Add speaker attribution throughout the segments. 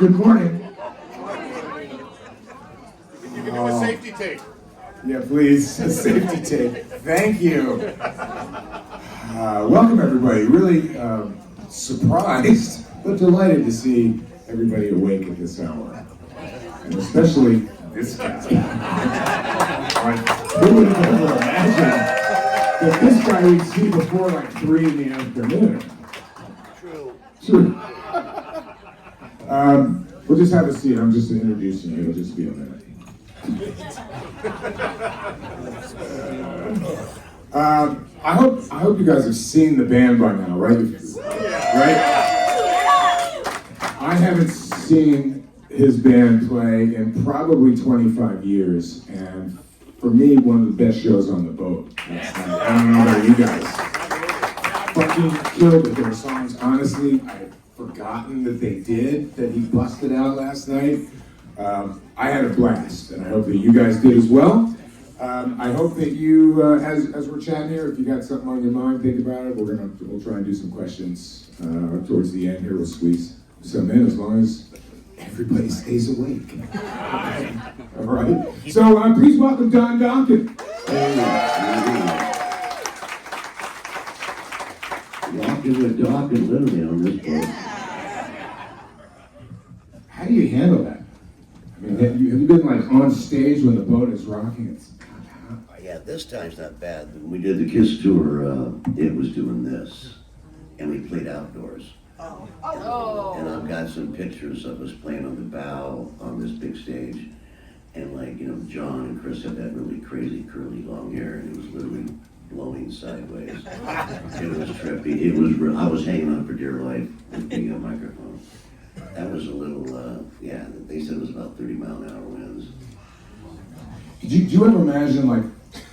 Speaker 1: Good morning.
Speaker 2: Can you give him a safety tape?
Speaker 1: Yeah, please. A safety tape. Thank you. Welcome, everybody. Really surprised, but delighted to see everybody awake at this hour. And especially this guy. Who would have ever imagined that this guy we'd see before like 3 in the afternoon? True. We'll just have a seat. I'm just introducing you. It'll just be a minute. I hope you guys have seen the band by now, right? Right? I haven't seen his band play in probably 25 years, and for me, one of the best shows on the boat. I don't know about you guys. Fucking killed it. There were songs, honestly, I'd forgotten that they did, that he busted out last night. I had a blast, and I hope that you guys did as well. I hope that you, as we're chatting here, if you got something on your mind, think about it. We'll try and do some questions towards the end here. We'll squeeze some in as long as everybody stays awake. All right. So please welcome Don Dokken.
Speaker 3: Walking with Dokken literally on this boat.
Speaker 1: How do you handle that? I mean, have you been like on stage when the boat is rocking?
Speaker 3: Yeah, this time's not bad. When we did the Kiss tour, it was doing this, and we played outdoors. And I've got some pictures of us playing on the bow on this big stage, and like, you know, John and Chris had that really crazy curly long hair, and it was literally blowing sideways. It was trippy. It was real. I was hanging on for dear life with the microphone. That was a little, yeah, they said it was about 30-mile-an-hour winds.
Speaker 1: Did you ever imagine, like,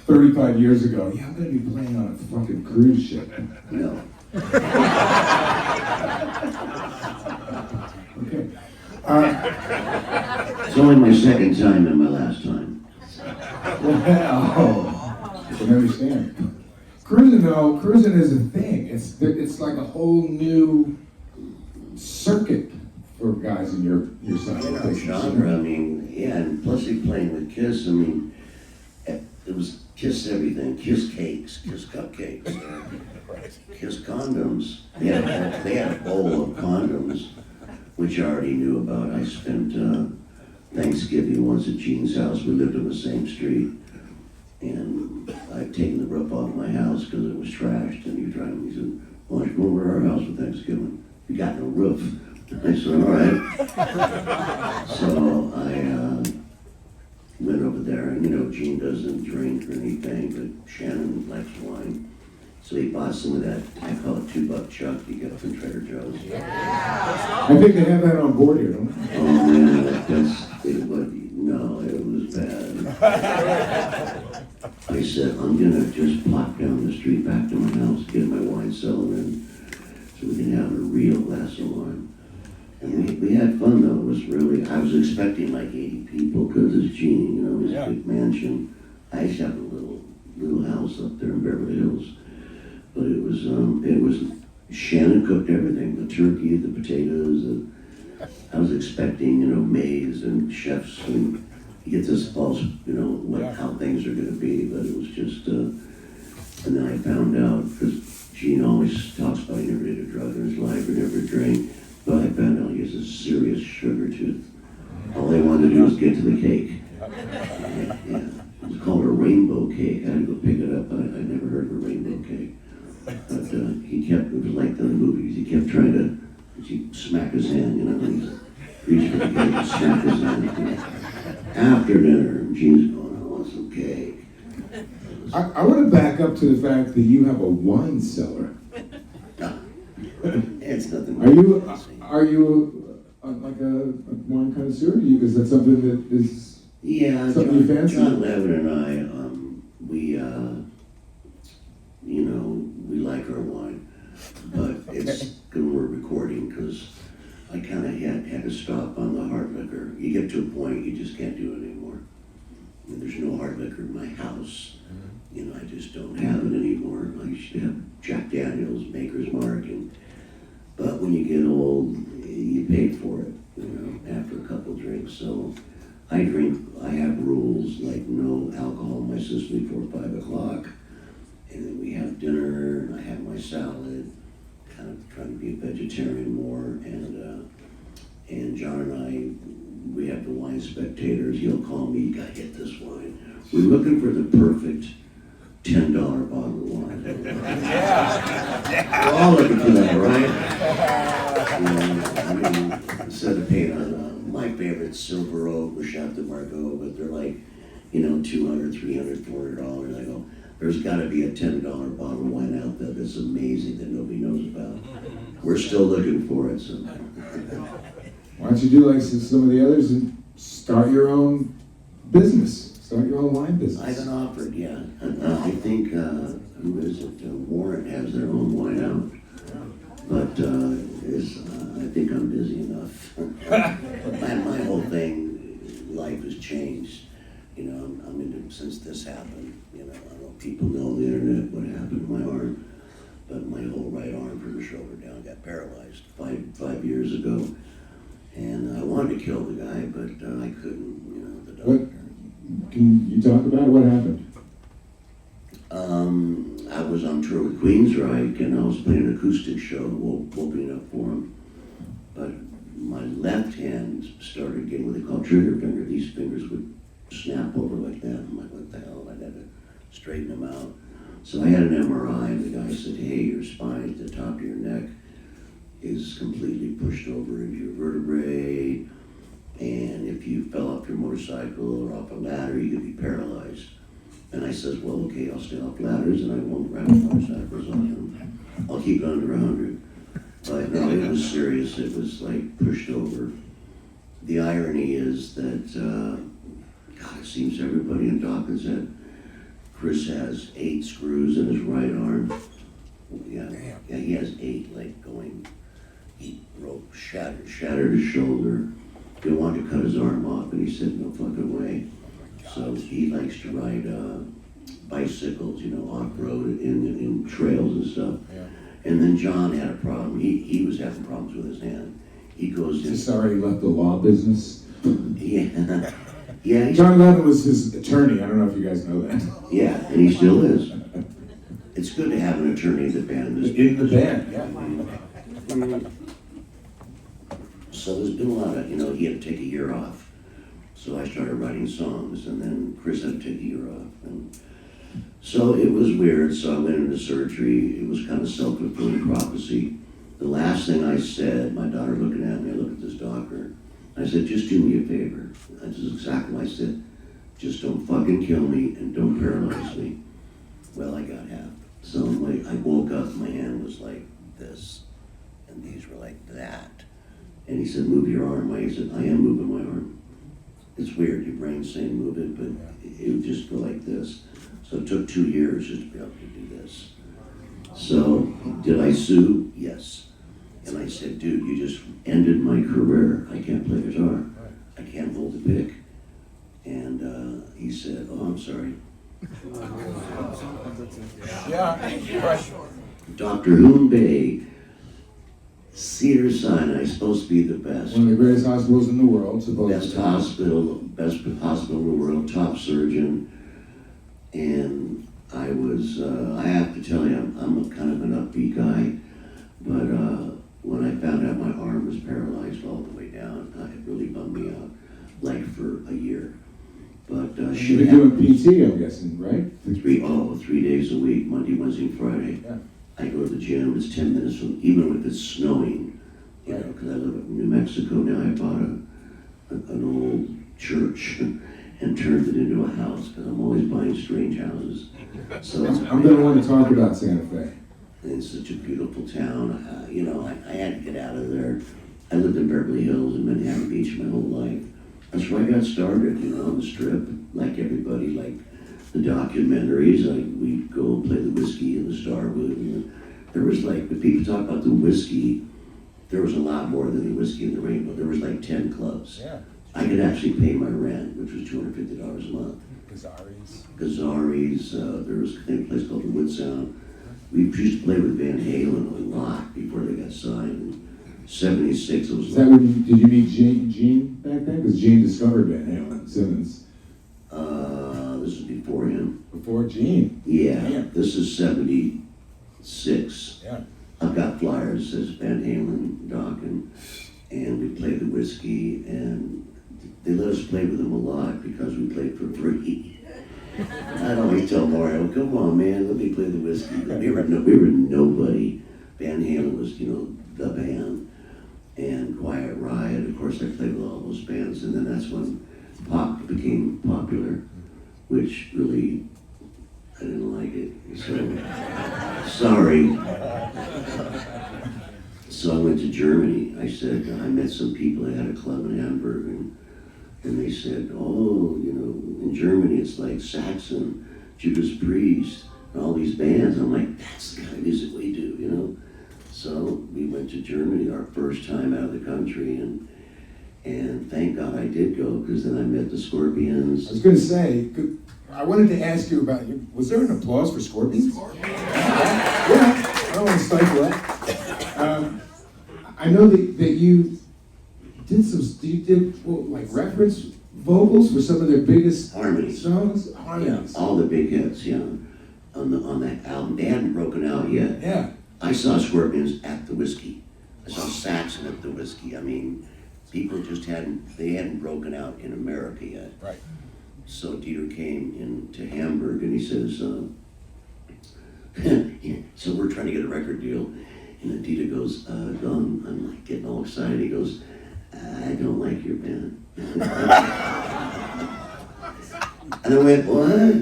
Speaker 1: 35 years ago, yeah, I'm going to be playing on a fucking cruise ship?
Speaker 3: No.
Speaker 1: Okay.
Speaker 3: It's only my second time and my last time.
Speaker 1: Well, I can understand. Cruising is a thing. It's like a whole new circuit for guys in your side of the
Speaker 3: genre, I mean, yeah, and plus they playing with Kiss, I mean, it was Kiss everything, Kiss cakes, Kiss cupcakes, Kiss condoms. They had a bowl of condoms, which I already knew about. I spent Thanksgiving once at Gene's house. We lived on the same street, and I'd taken the roof off my house because it was trashed, and he tried, he said, why don't you come over to our house for Thanksgiving? You got no roof. I said, all right. So I went over there, and you know, Gene doesn't drink or anything, but Shannon likes wine. So he bought some of that, I call it $2 chuck you get from Trader Joe's.
Speaker 1: Yeah. I think they have that on board here, don't they?
Speaker 3: Oh man, it was bad. I said, I'm gonna just plop down the street back to my house, get my wine cellar in, so we can have a real glass of wine. And we had fun though. It was really, I was expecting like 80 people because it's Gene, you know, his big mansion. I used to have a little house up there in Beverly Hills. But it was Shannon cooked everything, the turkey, the potatoes, I was expecting, you know, maize and chefs, and you get this false, you know, how things are gonna be, but it was just, and then I found out, because Gene always talks about he never did a drug in his life or never drank. But I found out he has a serious sugar tooth. All they wanted to do was get to the cake. Yeah. It was called a rainbow cake. I had to go pick it up. I never heard of a rainbow cake. But it was like the movies. He kept trying to smack his hand, you know, and he'd reach for the cake and smack his hand. You know. After dinner, Gene's going, I want some cake.
Speaker 1: I want to back up to the fact that you have a wine cellar.
Speaker 3: It's nothing.
Speaker 1: Are you like a wine connoisseur? Is that something that is something you fancy?
Speaker 3: John Levin and I, we like our wine, but it's good we're recording because I kind of had to stop on the hard liquor. You get to a point you just can't do it anymore. I mean, there's no hard liquor in my house. You know, I just don't have it anymore. I used to have Jack Daniels, Maker's Mark, but when you get old, you pay for it, you know. So I have rules like no alcohol in my system before 5 o'clock. And then we have dinner, and I have my salad, kind of trying to be a vegetarian more. And John and I, we have the wine spectators. He'll call me, you gotta get this wine. We're looking for the perfect $10 bottle of wine. We're all looking for that, right? I mean, instead of paying on my favorite Silver Oak or Chateau Margaux, but they're like, $200, $300, $400. I go, there's got to be a $10 bottle of wine out there that's amazing that nobody knows about. We're still looking for it. So.
Speaker 1: Why don't you do like some of the others and start your own business? Start your own wine business.
Speaker 3: I've been offered, yeah. I think, who is it? Warren has their own wine out. But I think I'm busy enough. My whole thing, life has changed. I'm into since this happened. I don't know if people know on the internet what happened to my arm, but my whole right arm from the shoulder down got paralyzed five years ago. And I wanted to kill the guy, but I couldn't. The doctor.
Speaker 1: What? Can you talk about it? What happened?
Speaker 3: I was on tour with Queensryche, and I was playing an acoustic show, opening up for him. But my left hand started getting what they call trigger finger. These fingers would snap over like that. I'm like, what the hell? I had to straighten them out. So I had an MRI, and the guy said, hey, your spine at the top of your neck is completely pushed over into your vertebrae, and if you fell off your motorcycle or off a ladder, you could be paralyzed. And I says, well, okay, I'll stay off ladders and I won't ride motorcycles. I'll keep it under 100. But no, it was serious. It was like pushed over. The irony is that, God, it seems everybody in Dokken said Chris has 8 screws in his right arm. Yeah, he has 8, like going. He broke, shattered his shoulder. They wanted to cut his arm off, and he said, no fucking way. So he likes to ride bicycles, off-road in trails and stuff. Yeah. And then John had a problem. He was having problems with his hand. He goes in.
Speaker 1: Just already left the law business?
Speaker 3: Yeah. Yeah.
Speaker 1: John Dokken was his attorney. I don't know if you guys know that.
Speaker 3: Yeah, and he still is. It's good to have an attorney in the band.
Speaker 1: In the band, yeah.
Speaker 3: So there's been a lot of, he had to take a year off. So I started writing songs, and then Chris had to take a year off. And so it was weird. So I went into surgery. It was kind of self-fulfilling prophecy. The last thing I said, my daughter looking at me, I looked at this doctor. I said, just do me a favor. That's exactly what I said. Just don't fucking kill me and don't paralyze me. Well, I got half. So I woke up, my hand was like this, and these were like that. And he said, move your arm. I said, I am moving my arm. It's weird, your brain's saying move it, but it would just go like this. So it took 2 years just to be able to do this. So, did I sue? Yes. And I said, dude, you just ended my career. I can't play guitar. I can't hold a pick. And he said, oh, I'm sorry.
Speaker 2: Yeah, right.
Speaker 3: Dr. Hoonbay, Cedars-Sinai, supposed to be the best.
Speaker 1: One of the greatest hospitals in the world, supposedly.
Speaker 3: Best hospital in the world, top surgeon. And I have to tell you, I'm a kind of an upbeat guy, but when I found out my arm was paralyzed all the way down, it really bummed me out, like for a year. But
Speaker 1: you've been doing PT, I'm guessing, right?
Speaker 3: 3 days a week, Monday, Wednesday, and Friday. Yeah. I go to the gym, it's 10 minutes from, even if it's snowing, because I live in New Mexico now. I bought an old church and turned it into a house, because I'm always buying strange houses. So
Speaker 1: I'm going to want to talk about Santa Fe.
Speaker 3: It's such a beautiful town. I had to get out of there. I lived in Beverly Hills and Manhattan Beach my whole life. That's where I got started, on the strip, like everybody, like the documentaries. We'd go and play the whiskey in the Starwood. And there was when people talk about the whiskey, there was a lot more than the whiskey in the Rainbow. There was 10 clubs. Yeah. I could actually pay my rent, which was $250 a month. Gazzari's. There was a place called the Wood Sound. We used to play with Van Halen a lot before they got signed. In '76, it was
Speaker 1: did you meet Gene back back then? Because Gene discovered Van Halen, Simmons.
Speaker 3: This is before him.
Speaker 1: Before Gene?
Speaker 3: Yeah,
Speaker 1: Damn.
Speaker 3: this is 76.
Speaker 2: Yeah.
Speaker 3: I've got flyers that says Van Halen, Dokken, and we played the whiskey, and they let us play with them a lot because we played for free. I'd always tell Mario, come on, man, let me play the whiskey. We were nobody. Van Halen was, the band. And Quiet Riot, of course, I played with all those bands, and then that's when pop became popular, which really, I didn't like it. So, sorry. So I went to Germany. I said, I met some people that had a club in Hamburg, and they said, oh, in Germany it's like Saxon, Judas Priest, and all these bands. I'm like, that's the kind of music we do, So we went to Germany our first time out of the country, and thank God I did go, because then I met the Scorpions.
Speaker 1: I was going to say, I wanted to ask you about, was there an applause for Scorpions? Yeah, I don't want to stifle that. I know that you did reference vocals for some of their biggest
Speaker 3: Harmonies.
Speaker 1: songs? Harmonies.
Speaker 3: Yeah, all the big hits, on that album. They hadn't broken out yet.
Speaker 1: Yeah.
Speaker 3: I saw Scorpions at the Whiskey. I saw Saxon at the Whiskey. I mean, people just hadn't broken out in America yet.
Speaker 2: Right.
Speaker 3: So Dieter came into Hamburg and he says, so we're trying to get a record deal. And then Dieter goes, Don, I'm like getting all excited. He goes, I don't like your band. And I went, what?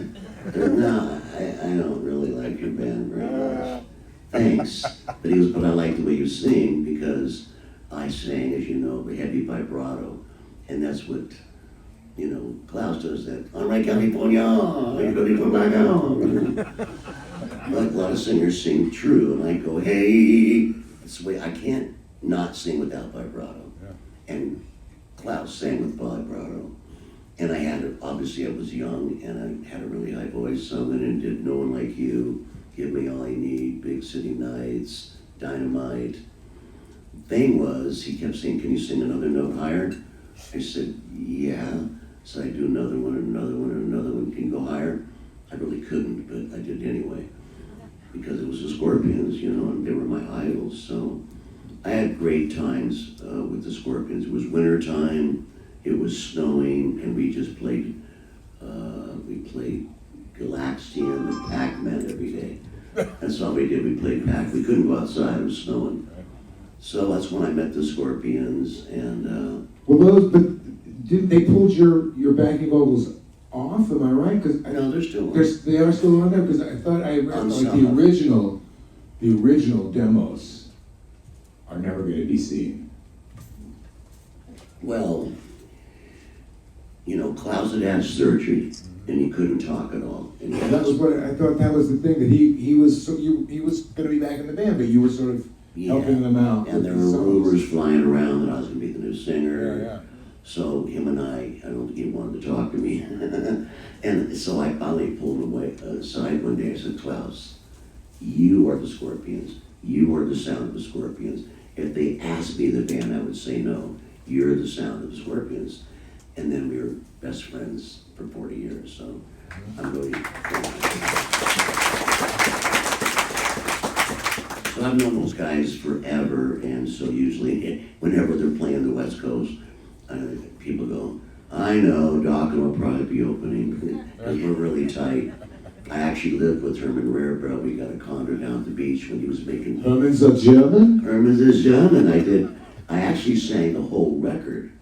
Speaker 3: No, I don't really like your band very much. Thanks. But he goes, but I like the way you sing, because I sang, as you know, the heavy vibrato. And that's what, Klaus does that. All right, California, you're going to go back home. Like a lot of singers sing true, and I go, hey. That's the way, I can't not sing without vibrato.
Speaker 2: Yeah.
Speaker 3: And Klaus sang with vibrato. And obviously I was young, and I had a really high voice, so I went and did No One Like You, Give Me All I Need, Big City Nights, Dynamite. Thing was, he kept saying, can you sing another note higher? I said, yeah. So I do another one and another one and another one. Can you go higher? I really couldn't, but I did anyway. Because it was the Scorpions, and they were my idols. So I had great times with the Scorpions. It was winter time, it was snowing, and we just played, Galaxian and Pac-Man every day. That's all we did, we played Pac. We couldn't go outside, it was snowing. So that's when I met the Scorpions, and...
Speaker 1: They pulled your backing vocals off, am I right?
Speaker 3: No, they're still on.
Speaker 1: They are still on there, because I thought I read like the original demos are never going to be seen.
Speaker 3: Well, Klaus had surgery, and he couldn't talk at all. And
Speaker 1: that was what I thought. That was the thing, that he was going to be back in the band, but you were sort of helping them out.
Speaker 3: And there were rumors flying around that I was going to be the new singer.
Speaker 2: Yeah.
Speaker 3: So him and I don't think he wanted to talk to me. And so I finally pulled him away aside one day. I said, Klaus, you are the Scorpions. You are the sound of the Scorpions. If they asked me the band, I would say no. You're the sound of the Scorpions. And then we were best friends for 40 years. So I'm really... So I've known those guys forever. And so usually, whenever they're playing the West Coast, people go, I know, Dokken will probably be opening, because we're really tight. I actually lived with Herman Rarebell. We got a condo down at the beach when he was making...
Speaker 1: Herman's a German?
Speaker 3: Herman's a German. I actually sang the whole record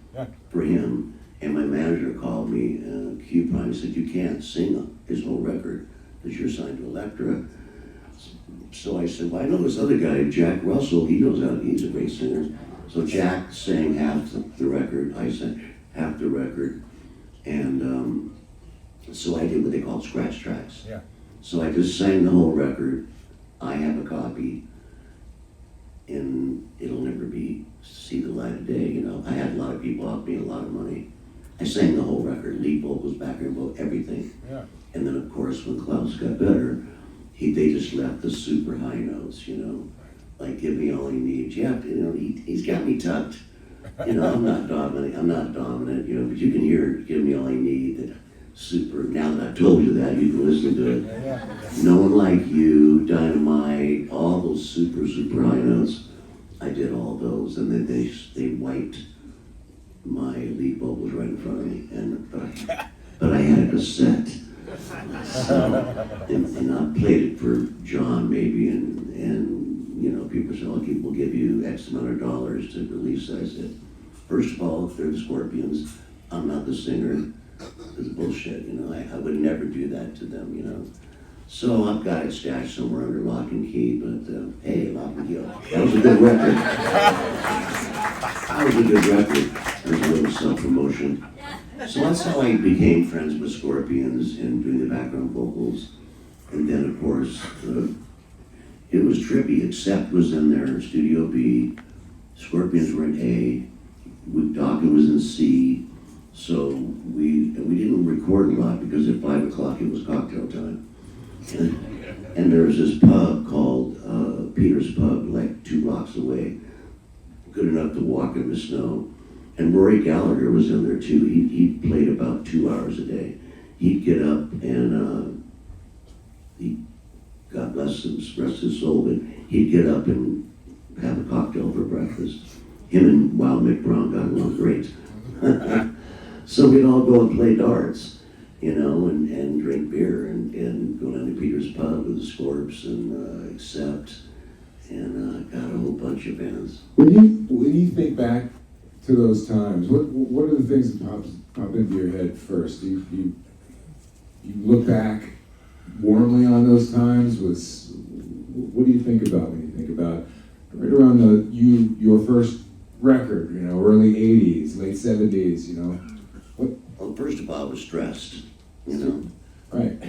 Speaker 3: for him, and my manager called me, Q Prime, and said, you can't sing his whole record, because you're signed to Elektra. So I said, well, I know this other guy, Jack Russell, he's a great singer. So Jack sang half the record, I sang half the record, and so I did what they call scratch tracks.
Speaker 2: Yeah.
Speaker 3: So I just sang the whole record. I have a copy, and it'll never see the light of day, I had a lot of people offer me a lot of money. I sang the whole record, lead vocals, background vocals, everything.
Speaker 2: Yeah.
Speaker 3: And then of course when Klaus got better, they just left the super high notes, like Give Me All You Need. Jeff, he's got me tucked. I'm not dominant. you know, but you can hear it, Give Me All I Need, that super, now that I've told you that, you can listen to it. No One Like You, Dynamite, all those super, super high notes. I did all those, and then they wiped my lead vocals right in front of me, but I had a cassette. So, and I played it for John maybe, and you know, people said, okay, we'll give you X amount of dollars to release that. I said, first of all, if they're the Scorpions, I'm not the singer. It's bullshit, you know, I would never do that to them, you know. So I've got it stashed somewhere under lock and key, but hey, lock and key, that was a good record. That was a good record. There's a little self-promotion. So that's how I became friends with Scorpions and doing the background vocals. And then, of course, it was trippy. Accept was in there, Studio B. Scorpions were in A. Dokken was in C. So we didn't record a lot because at 5 o'clock it was cocktail time. And there was this pub called Peter's Pub, like 2 blocks away, good enough to walk in the snow. And Rory Gallagher was in there too. He played about 2 hours a day. He'd get up and he, God bless him, rest his soul, but he'd get up and have a cocktail for breakfast. Him and Wild Mick Brown got along great. So we'd all go and play darts, you know, and drink beer and go down to Peter's Pub with the Scorps and Accept and got a whole bunch of bands.
Speaker 1: When you think back to those times, what are the things that pop into your head first? You look back warmly on those times. What do you think about when you think about right around your first record? You know, early '80s, late '70s. You know,
Speaker 3: Well, first of all, I was stressed, you know.
Speaker 1: Right,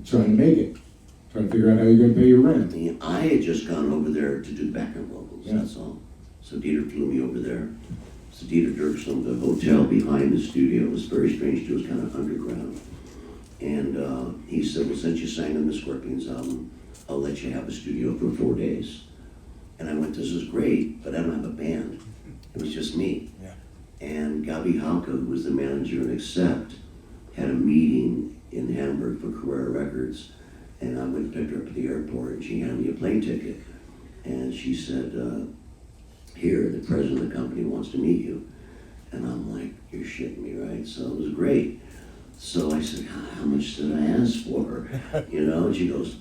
Speaker 1: trying to make it, trying to figure out how you're going to pay your rent.
Speaker 3: I mean, I had just gone over there to do background vocals.
Speaker 1: Yeah.
Speaker 3: That's all. So Dieter flew me over there. So Dieter Dirksen, the hotel behind the studio, was very strange. It was kind of underground. And he said, well, since you sang on the Scorpions album, I'll let you have a studio for 4 days. And I went, this is great, but I don't have a band. It was just me.
Speaker 2: Yeah.
Speaker 3: And Gabi Hauke, who was the manager in Accept, had a meeting in Hamburg for Carrera Records. And I went and picked her up at the airport, and she handed me a plane ticket. And she said, here, the president of the company wants to meet you. And I'm like, you're shitting me, right? So it was great. So I said, how much did I ask for? You know, and she goes,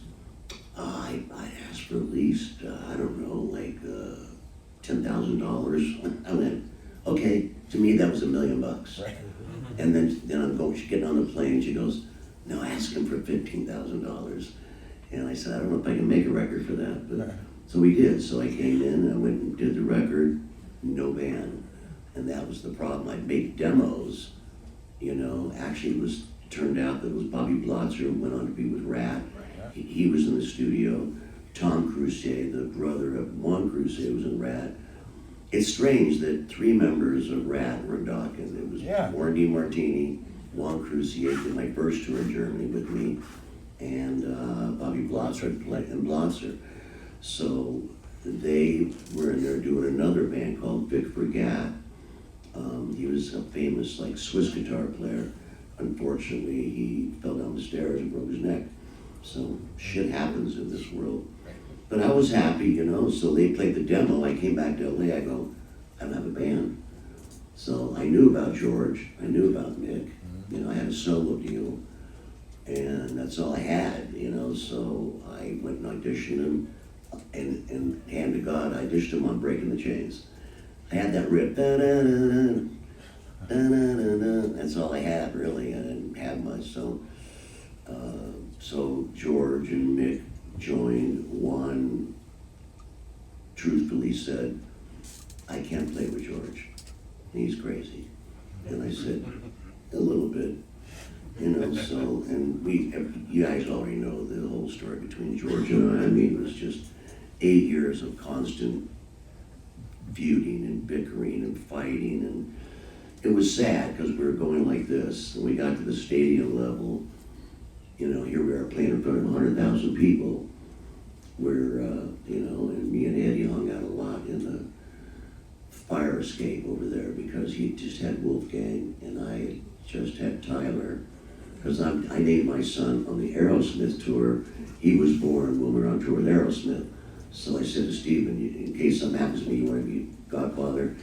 Speaker 3: I asked for at least, I don't know, like $10,000. I went, okay, to me that was $1 million.
Speaker 2: Right.
Speaker 3: And then I'm going, she's getting on the plane, she goes, no, ask him for $15,000. And I said, I don't know if I can make a record for that. But so we did. So I came in, I went and did the record, no band. And that was the problem. I'd make demos, you know. Actually, turned out that it was Bobby Blotzer who went on to be with Rat. He was in the studio. Tom Crucier, the brother of Juan Crucier, was in Rat. It's strange that 3 members of Rat were in Dokken. It was Warren DeMartini, Juan Crucier did my first tour in Germany with me, and Bobby Blotzer and Blotzer. So they were in there doing another band called Vic Fregat. He was a famous Swiss guitar player. Unfortunately, he fell down the stairs and broke his neck. So shit happens in this world. But I was happy, you know, so they played the demo. I came back to LA, I go, I don't have a band. So I knew about George, I knew about Mick, you know, I had a solo deal, and that's all I had, you know, so I went and auditioned him, and hand to God, I auditioned him on Breaking the Chains. I had that riff, da-da-da-da, da-da-da-da. That's all I had, really. I didn't have much, so George and Mick joined. One truthfully said, I can't play with George, he's crazy. And I said, a little bit, you know, so, and you guys already know the whole story between George and I. I mean, it was just 8 years of constant feuding and bickering and fighting, and it was sad because we were going like this, and we got to the stadium level, you know, here we are playing in front of 100,000 people, where, you know, and me and Eddie hung out a lot in the fire escape over there because he just had Wolfgang and I just had Tyler. Because I named my son on the Aerosmith tour. He was born when we were on tour with Aerosmith. So I said to Stephen, in case something happens to me, you want to be godfather?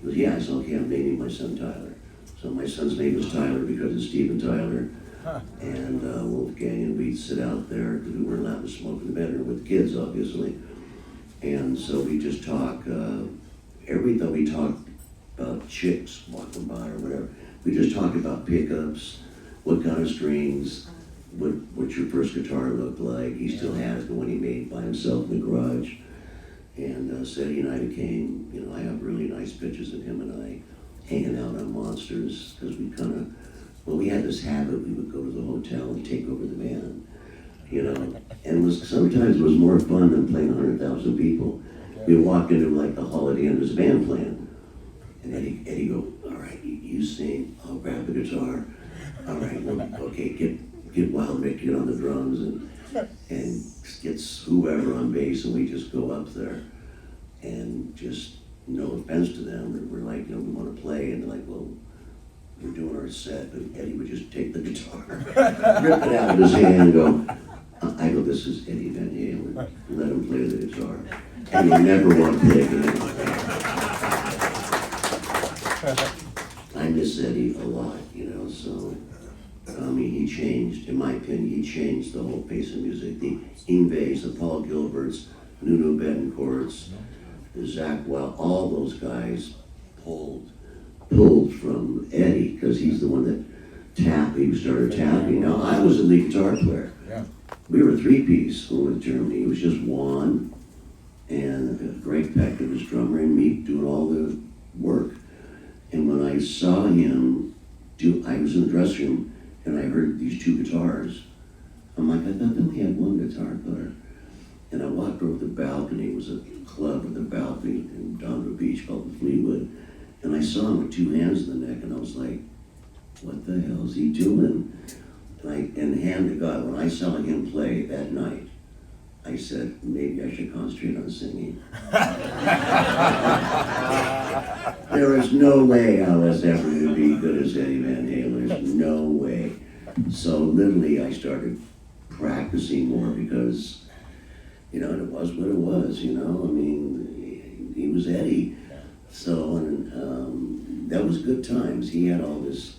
Speaker 3: He goes, yeah. I said, okay, I'm naming my son Tyler. So my son's name was Tyler because of Stephen Tyler. And Wolfgang, and we'd sit out there because we weren't allowed to smoke in the bedroom with the kids, obviously. And so we just talk, every time we talk about chicks walking by or whatever, we just talk about pickups, what kind of strings, what your first guitar looked like. He still has the one he made by himself in the garage. And Eddie and I became, I have really nice pictures of him and I hanging out on Monsters because we had this habit, we would go to the hotel and take over the band, and sometimes it was more fun than playing 100,000 people. We'd walk into like the Holiday Inn, there's a band playing, and Eddie go, all right, you sing, I'll grab the guitar. All right, well, okay, get Wild Rick to get on the drums and get whoever on bass, and we just go up there and just, no offense to them, we're like, we want to play, and they're like, well, we're doing our set, and Eddie would just take the guitar, rip it out of his hand and go, I go, this is Eddie Van Halen, let him play the guitar. And you never want to play again. I miss Eddie a lot, so, he changed, in my opinion, he changed the whole pace of music. The Yngwies, the Paul Gilberts, Nuno Betancourts, Zach Wild, all those guys pulled from Eddie, because he's the one that he started tapping. Now, I was a lead guitar player.
Speaker 2: Yeah.
Speaker 3: We were a three-piece when we went to Germany. It was just Juan and Greg Peck, that was drummer, and me doing all the work. And when I saw him I was in the dressing room, and I heard these two guitars. I'm like, I thought they only had one guitar player. And I walked over the balcony. It was a club with a balcony in Dondo Beach called the Fleetwood. And I saw him with two hands in the neck, and I was like, what the hell is he doing? And hand to God, when I saw him play that night, I said, maybe I should concentrate on singing. There is no way I was ever going to be good as Eddie Van Halen. There's no way. So literally I started practicing more because, and it was what it was, he was Eddie. So, and that was good times. He had all this,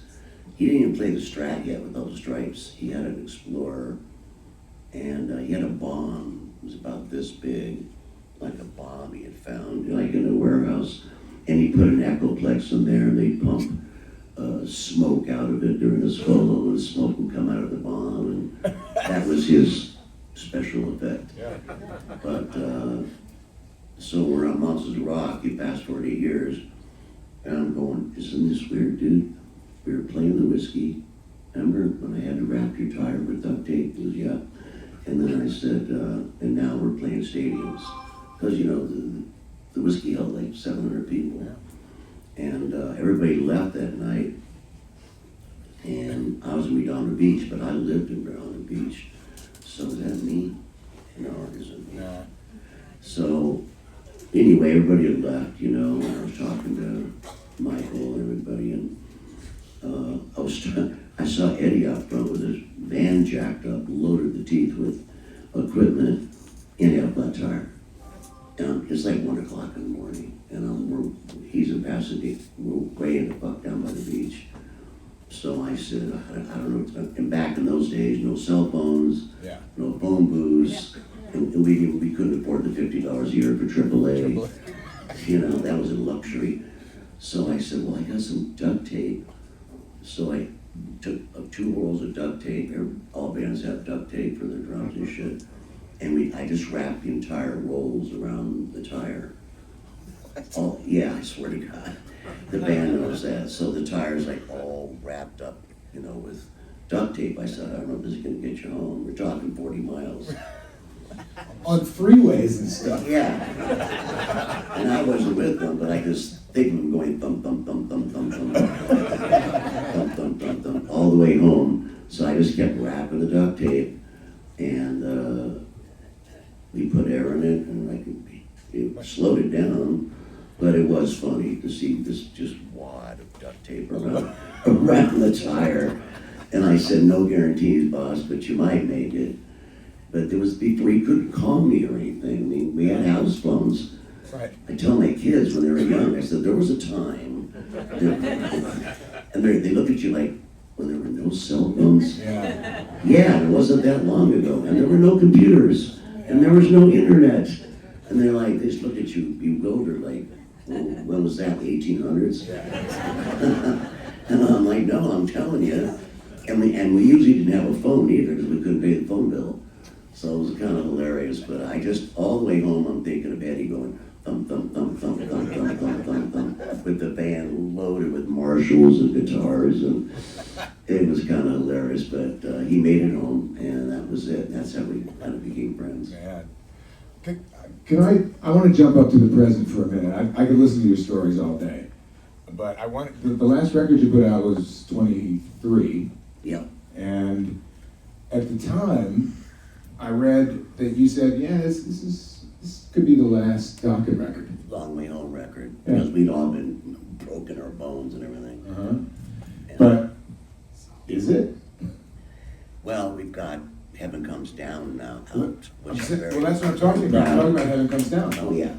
Speaker 3: he didn't even play the Strat yet with all the stripes. He had an Explorer, and he had a bomb. It was about this big, like a bomb he had found, like in a warehouse. And he put an Echoplex in there, and they'd pump smoke out of it during the solo, and the smoke would come out of the bomb, and that was his special effect.
Speaker 2: Yeah.
Speaker 3: But, so we're on Monsters of Rock, you fast forward 8 years, and I'm going, isn't this weird, dude? We were playing the whiskey. Remember when I had to wrap your tire with duct tape? He goes, yeah. And then I said, and now we're playing stadiums. Because, the whiskey held like 700 people. Yeah. And everybody left that night. And I was in Redondo Beach, but I lived in Redondo Beach. So is that me? No, it isn't me. Yeah. So, anyway, everybody had left, and I was talking to Michael and everybody, and I saw Eddie out front with his van jacked up, loaded the teeth with equipment, and he had a flat tire. And it's like 1 o'clock in the morning, and he's in Pasadena. We're way in the fuck down by the beach. So I said, I don't know. And back in those days, no cell phones, no phone booths, and we couldn't afford the $50 a year for AAA. That was a luxury. So I said, well, I got some duct tape. So I took 2 rolls of duct tape. All bands have duct tape for their drums and shit. And I just wrapped the entire rolls around the tire. Oh, yeah, I swear to God. The band knows that. So the tire's like all wrapped up, with duct tape. I said, I don't know if this is going to get you home. We're talking 40 miles.
Speaker 1: On freeways and stuff.
Speaker 3: Yeah. And I wasn't with them, but I just think of them going thump, thump, thump, thump, thump, thump, thump, thump, thump, thump, all the way home. So I just kept wrapping the duct tape, and we put air in it, and it slowed it down. But it was funny to see this just wad of duct tape around the tire. And I said, no guarantees, boss, but you might make it. But there was before you couldn't call me or anything. I mean, we had house phones.
Speaker 2: Right.
Speaker 3: I tell my kids when they were young, I said, there was a time. And they look at you like, when there were no cell phones? Yeah, it wasn't that long ago. And there were no computers. And there was no internet. And they're like, they just look at you bewildered, like, well, when was that, the 1800s? And I'm like, no, I'm telling you. And we usually didn't have a phone either because we couldn't pay the phone bill. So it was kind of hilarious. But I just, all the way home, I'm thinking of Eddie going, thump, thump, thump, thump, thump, thump, thump, thump, thump, with the band loaded with Marshalls and guitars. And it was kind of hilarious. But he made it home, and that was it. That's how we kind of became friends.
Speaker 2: Man.
Speaker 1: Can I want to jump up to the present for a minute. I could listen to your stories all day.
Speaker 2: But I want
Speaker 1: The last record you put out was 23.
Speaker 3: Yep.
Speaker 1: And at the time, I read that you said, yeah, this could be the last Dokken record.
Speaker 3: Long Way Home record.
Speaker 1: Yeah.
Speaker 3: Because we'd all been broken our bones and everything.
Speaker 1: Uh-huh. But is it?
Speaker 3: Well, we've got Heaven Comes Down now out.
Speaker 1: Well,
Speaker 3: Which I'm very
Speaker 1: that's what I'm talking about. I'm talking about Heaven Comes Down.
Speaker 3: Oh, yeah.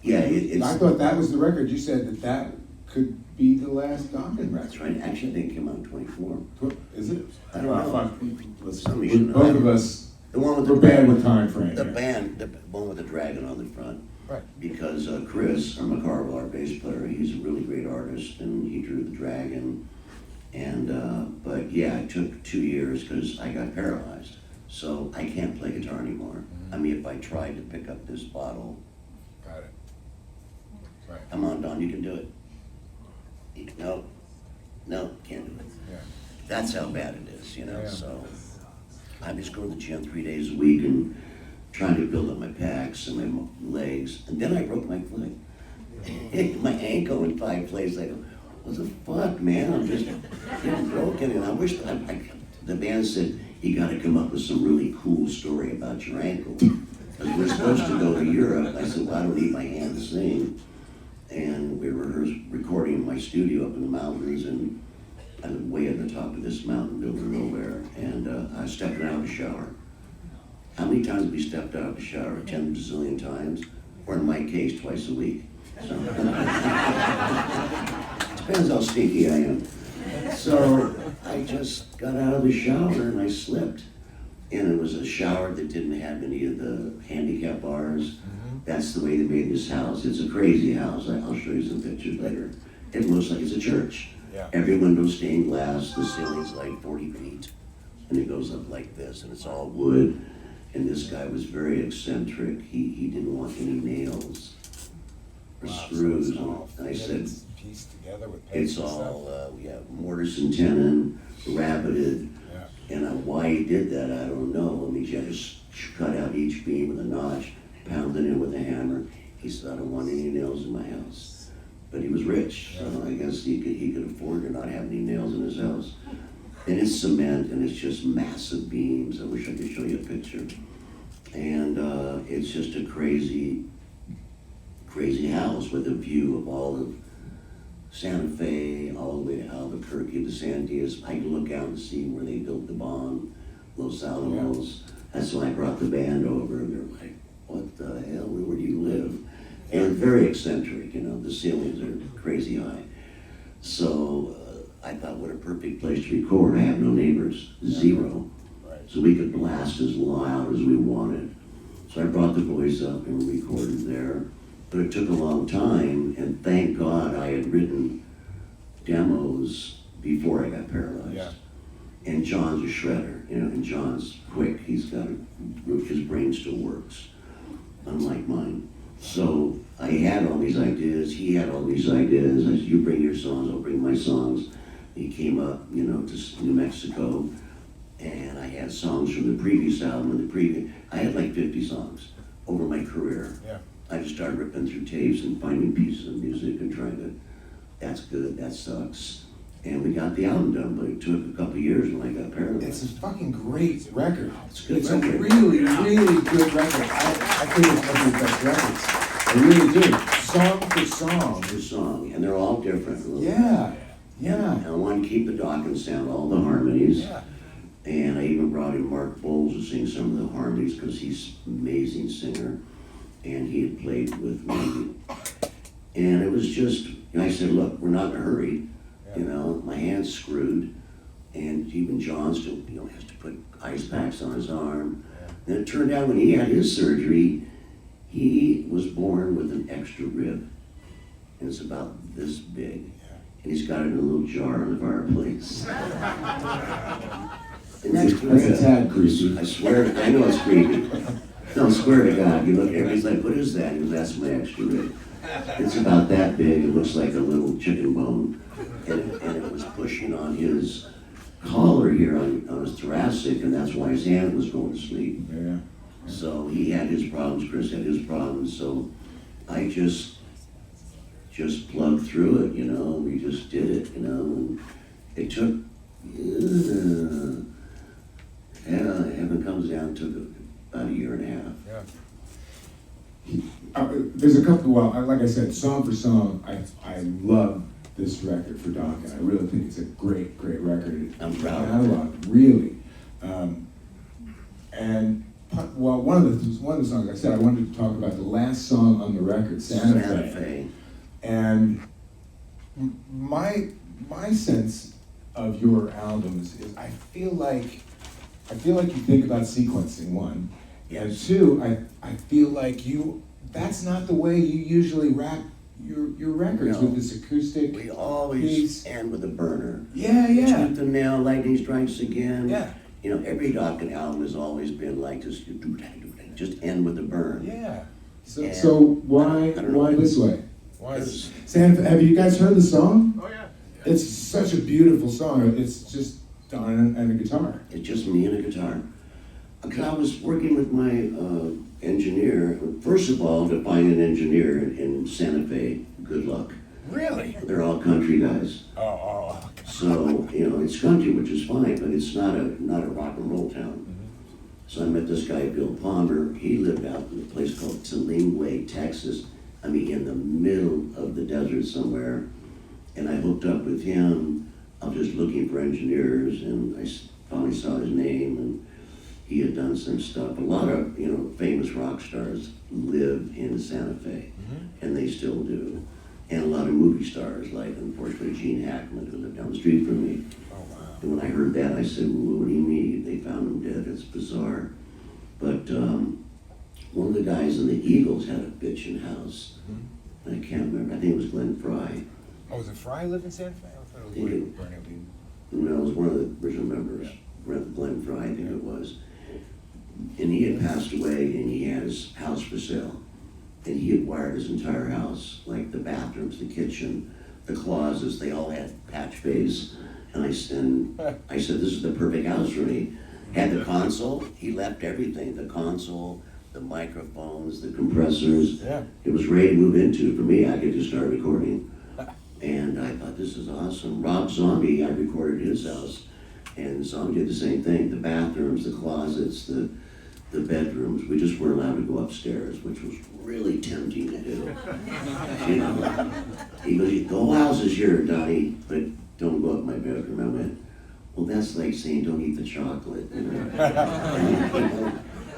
Speaker 3: Yeah, it's...
Speaker 1: I thought that was the record. You said that could be the last Dokken
Speaker 3: That's
Speaker 1: record.
Speaker 3: right. Actually, I think it came out in 24.
Speaker 1: Is it?
Speaker 3: I don't know.
Speaker 1: Listen,
Speaker 3: Somebody should know.
Speaker 1: both of us,
Speaker 3: The one with
Speaker 1: we're
Speaker 3: the
Speaker 1: bad with time frame.
Speaker 3: The
Speaker 1: here.
Speaker 3: band, the one with the dragon on the front.
Speaker 2: Right.
Speaker 3: Because Chris, our McCarville, our bass player, he's a really great artist, and he drew the dragon. And, but yeah, it took 2 years because I got paralyzed. So I can't play guitar anymore. I mean, if I tried to pick up this bottle,
Speaker 2: got it. Right.
Speaker 3: come on, Don, you can do it. No, can't do it.
Speaker 2: Yeah.
Speaker 3: That's how bad it is, you know,
Speaker 2: Yeah.
Speaker 3: so I just go to the gym 3 days a week and trying to build up my pecs and my legs, and then I broke my foot. My ankle in 5 places. I go, what the fuck, man? I'm just getting broken, and I wish the band said, you gotta come up with some really cool story about your ankle. Because we're supposed to go to Europe. I said, well, I don't need my hand to sing. And we were recording in my studio up in the mountains, and I live way at the top of this mountain, middle of nowhere, and I stepped out of the shower. How many times have we stepped out of the shower? 10 bazillion times, or in my case, twice a week. So depends how stinky I am. So I just got out of the shower and I slipped. And it was a shower that didn't have any of the handicap bars. That's the way they made this house. It's a crazy house. I'll show you some pictures later. It looks like it's a church.
Speaker 2: Yeah.
Speaker 3: Every window's stained glass. The ceiling's like 40 feet. And it goes up like this, and it's all wood. And this guy was very eccentric. He didn't want any nails or screws. And I said,
Speaker 2: pieced together with
Speaker 3: it's all, we have mortise and tenon, rabbited.
Speaker 2: Yeah.
Speaker 3: And why he did that, I don't know. I mean, you had to cut out each beam with a notch, pound it in with a hammer. He said, I don't want any nails in my house. But he was rich, so I guess he could afford to not have any nails in his house. And it's cement, and it's just massive beams. I wish I could show you a picture. And it's just a crazy, crazy house with a view of all of Santa Fe, all the way to Albuquerque, the Sandias. I can look out and see where they built the bomb, Los Alamos. That's when I brought the band over, and they're like, what the hell, where do you live? And very eccentric, you know, the ceilings are crazy high. So I thought, what a perfect place to record. I have no neighbors, zero.
Speaker 2: Right.
Speaker 3: So we could blast as loud as we wanted. So I brought the boys up and we recorded there. But it took a long time, and thank God I had written demos before I got paralyzed.
Speaker 2: Yeah.
Speaker 3: And John's a shredder, you know, and John's quick. His brain still works, unlike mine. So I had all these ideas, he had all these ideas. I said, you bring your songs, I'll bring my songs. He came up, you know, to New Mexico, and I had songs from the previous album and I had like 50 songs over my career.
Speaker 2: Yeah.
Speaker 3: I just started ripping through tapes and finding pieces of music and trying to, that's good, that sucks. And we got the album done, but it took a couple of years when I got paralyzed.
Speaker 1: It's a fucking great record.
Speaker 3: It's a good
Speaker 1: It's
Speaker 3: record.
Speaker 1: a really, really good record. I think it's one of the best records. I really do. song for song.
Speaker 3: The song, and they're all different.
Speaker 1: Yeah, yeah.
Speaker 3: And I wanted to keep the Dokken sound, all the harmonies.
Speaker 2: Yeah.
Speaker 3: And I even brought in Mark Bowles to sing some of the harmonies because he's an amazing singer. And he had played with me. And it was just, I said, look, we're not in a hurry.
Speaker 2: Yeah.
Speaker 3: You know, my hand's screwed. And even John still, has to put ice packs on his arm. And it turned out when he had his surgery, he was born with an extra rib. And it's about this big. And he's got it in a little jar in the fireplace. And
Speaker 1: That's a tad creepy.
Speaker 3: I swear, I know it's creepy. No, I swear to God, you look, everybody's like, what is that? He goes, that's my extra rib. It's about that big, it looks like a little chicken bone. And it was pushing on his collar here on his thoracic, and that's why his hand was going to sleep.
Speaker 1: Yeah.
Speaker 3: So he had his problems, Chris had his problems, so I just plugged through it, we just did it, and it took, Heaven Comes Down took about a year and a half.
Speaker 2: Yeah.
Speaker 1: There's a couple, like I said, song for song, I love this record for Dokken. I really think it's a great, great record.
Speaker 3: I'm proud of it.
Speaker 1: Catalog, really. One of the songs I said I wanted to talk about the last song on the record, Santa Fe. And my sense of your albums is I feel like you think about sequencing, one. And
Speaker 3: Yes.
Speaker 1: two, I feel like that's not the way you usually wrap your records,
Speaker 3: No.
Speaker 1: with this acoustic.
Speaker 3: We always
Speaker 1: piece.
Speaker 3: end with a burner.
Speaker 1: Yeah, yeah.
Speaker 3: Shoot the nail, lightning strikes again.
Speaker 1: Yeah.
Speaker 3: Every Dokken album has always been like this, just end with a burn.
Speaker 1: Yeah.
Speaker 3: And
Speaker 1: So why
Speaker 3: I don't know.
Speaker 1: this way?
Speaker 2: Why is
Speaker 1: Santa Fe, have you guys heard the song?
Speaker 2: Oh, yeah.
Speaker 1: It's such a beautiful song. It's just Don and a guitar.
Speaker 3: It's just me and a guitar. Because I was working with my engineer. First of all, to find an engineer in Santa Fe, good luck.
Speaker 2: Really?
Speaker 3: They're all country guys.
Speaker 2: Oh.
Speaker 3: So, it's country, which is fine, but it's not a rock and roll town. So I met this guy, Bill Palmer. He lived out in a place called Tulingway, Texas. I mean, in the middle of the desert somewhere. And I hooked up with him. I was just looking for engineers, and I finally saw his name, and he had done some stuff. A lot of, famous rock stars live in Santa Fe, and they still do. And a lot of movie stars, like, unfortunately, Gene Hackman, who lived down the street from me.
Speaker 2: Oh, wow.
Speaker 3: And when I heard that, I said, well, what do you mean? They found him dead. It's bizarre. But one of the guys in the Eagles had a bitchin' house. I can't remember. I think it was Glenn Fry.
Speaker 2: Oh, was it Fry lived in Santa Fe? I thought it was
Speaker 3: Yeah.
Speaker 2: Bernardine.
Speaker 3: No, it was one of the original members. Glenn Fry, I think it was. And he had passed away, and he had his house for sale. And he had wired his entire house, like the bathrooms, the kitchen, the closets, they all had patch bays. And I said, this is the perfect house for me. Had the console, he left everything, the console, the microphones, the compressors.
Speaker 2: Yeah.
Speaker 3: It was ready to move into. For me, I could just start recording. And I thought, this is awesome. Rob Zombie, I recorded his house. And Zombie did the same thing, the bathrooms, the closets, the bedrooms. We just weren't allowed to go upstairs, which was really tempting to do. He goes, the whole house is yours, Donnie, but don't go up my bedroom. I went, well, that's like saying don't eat the chocolate.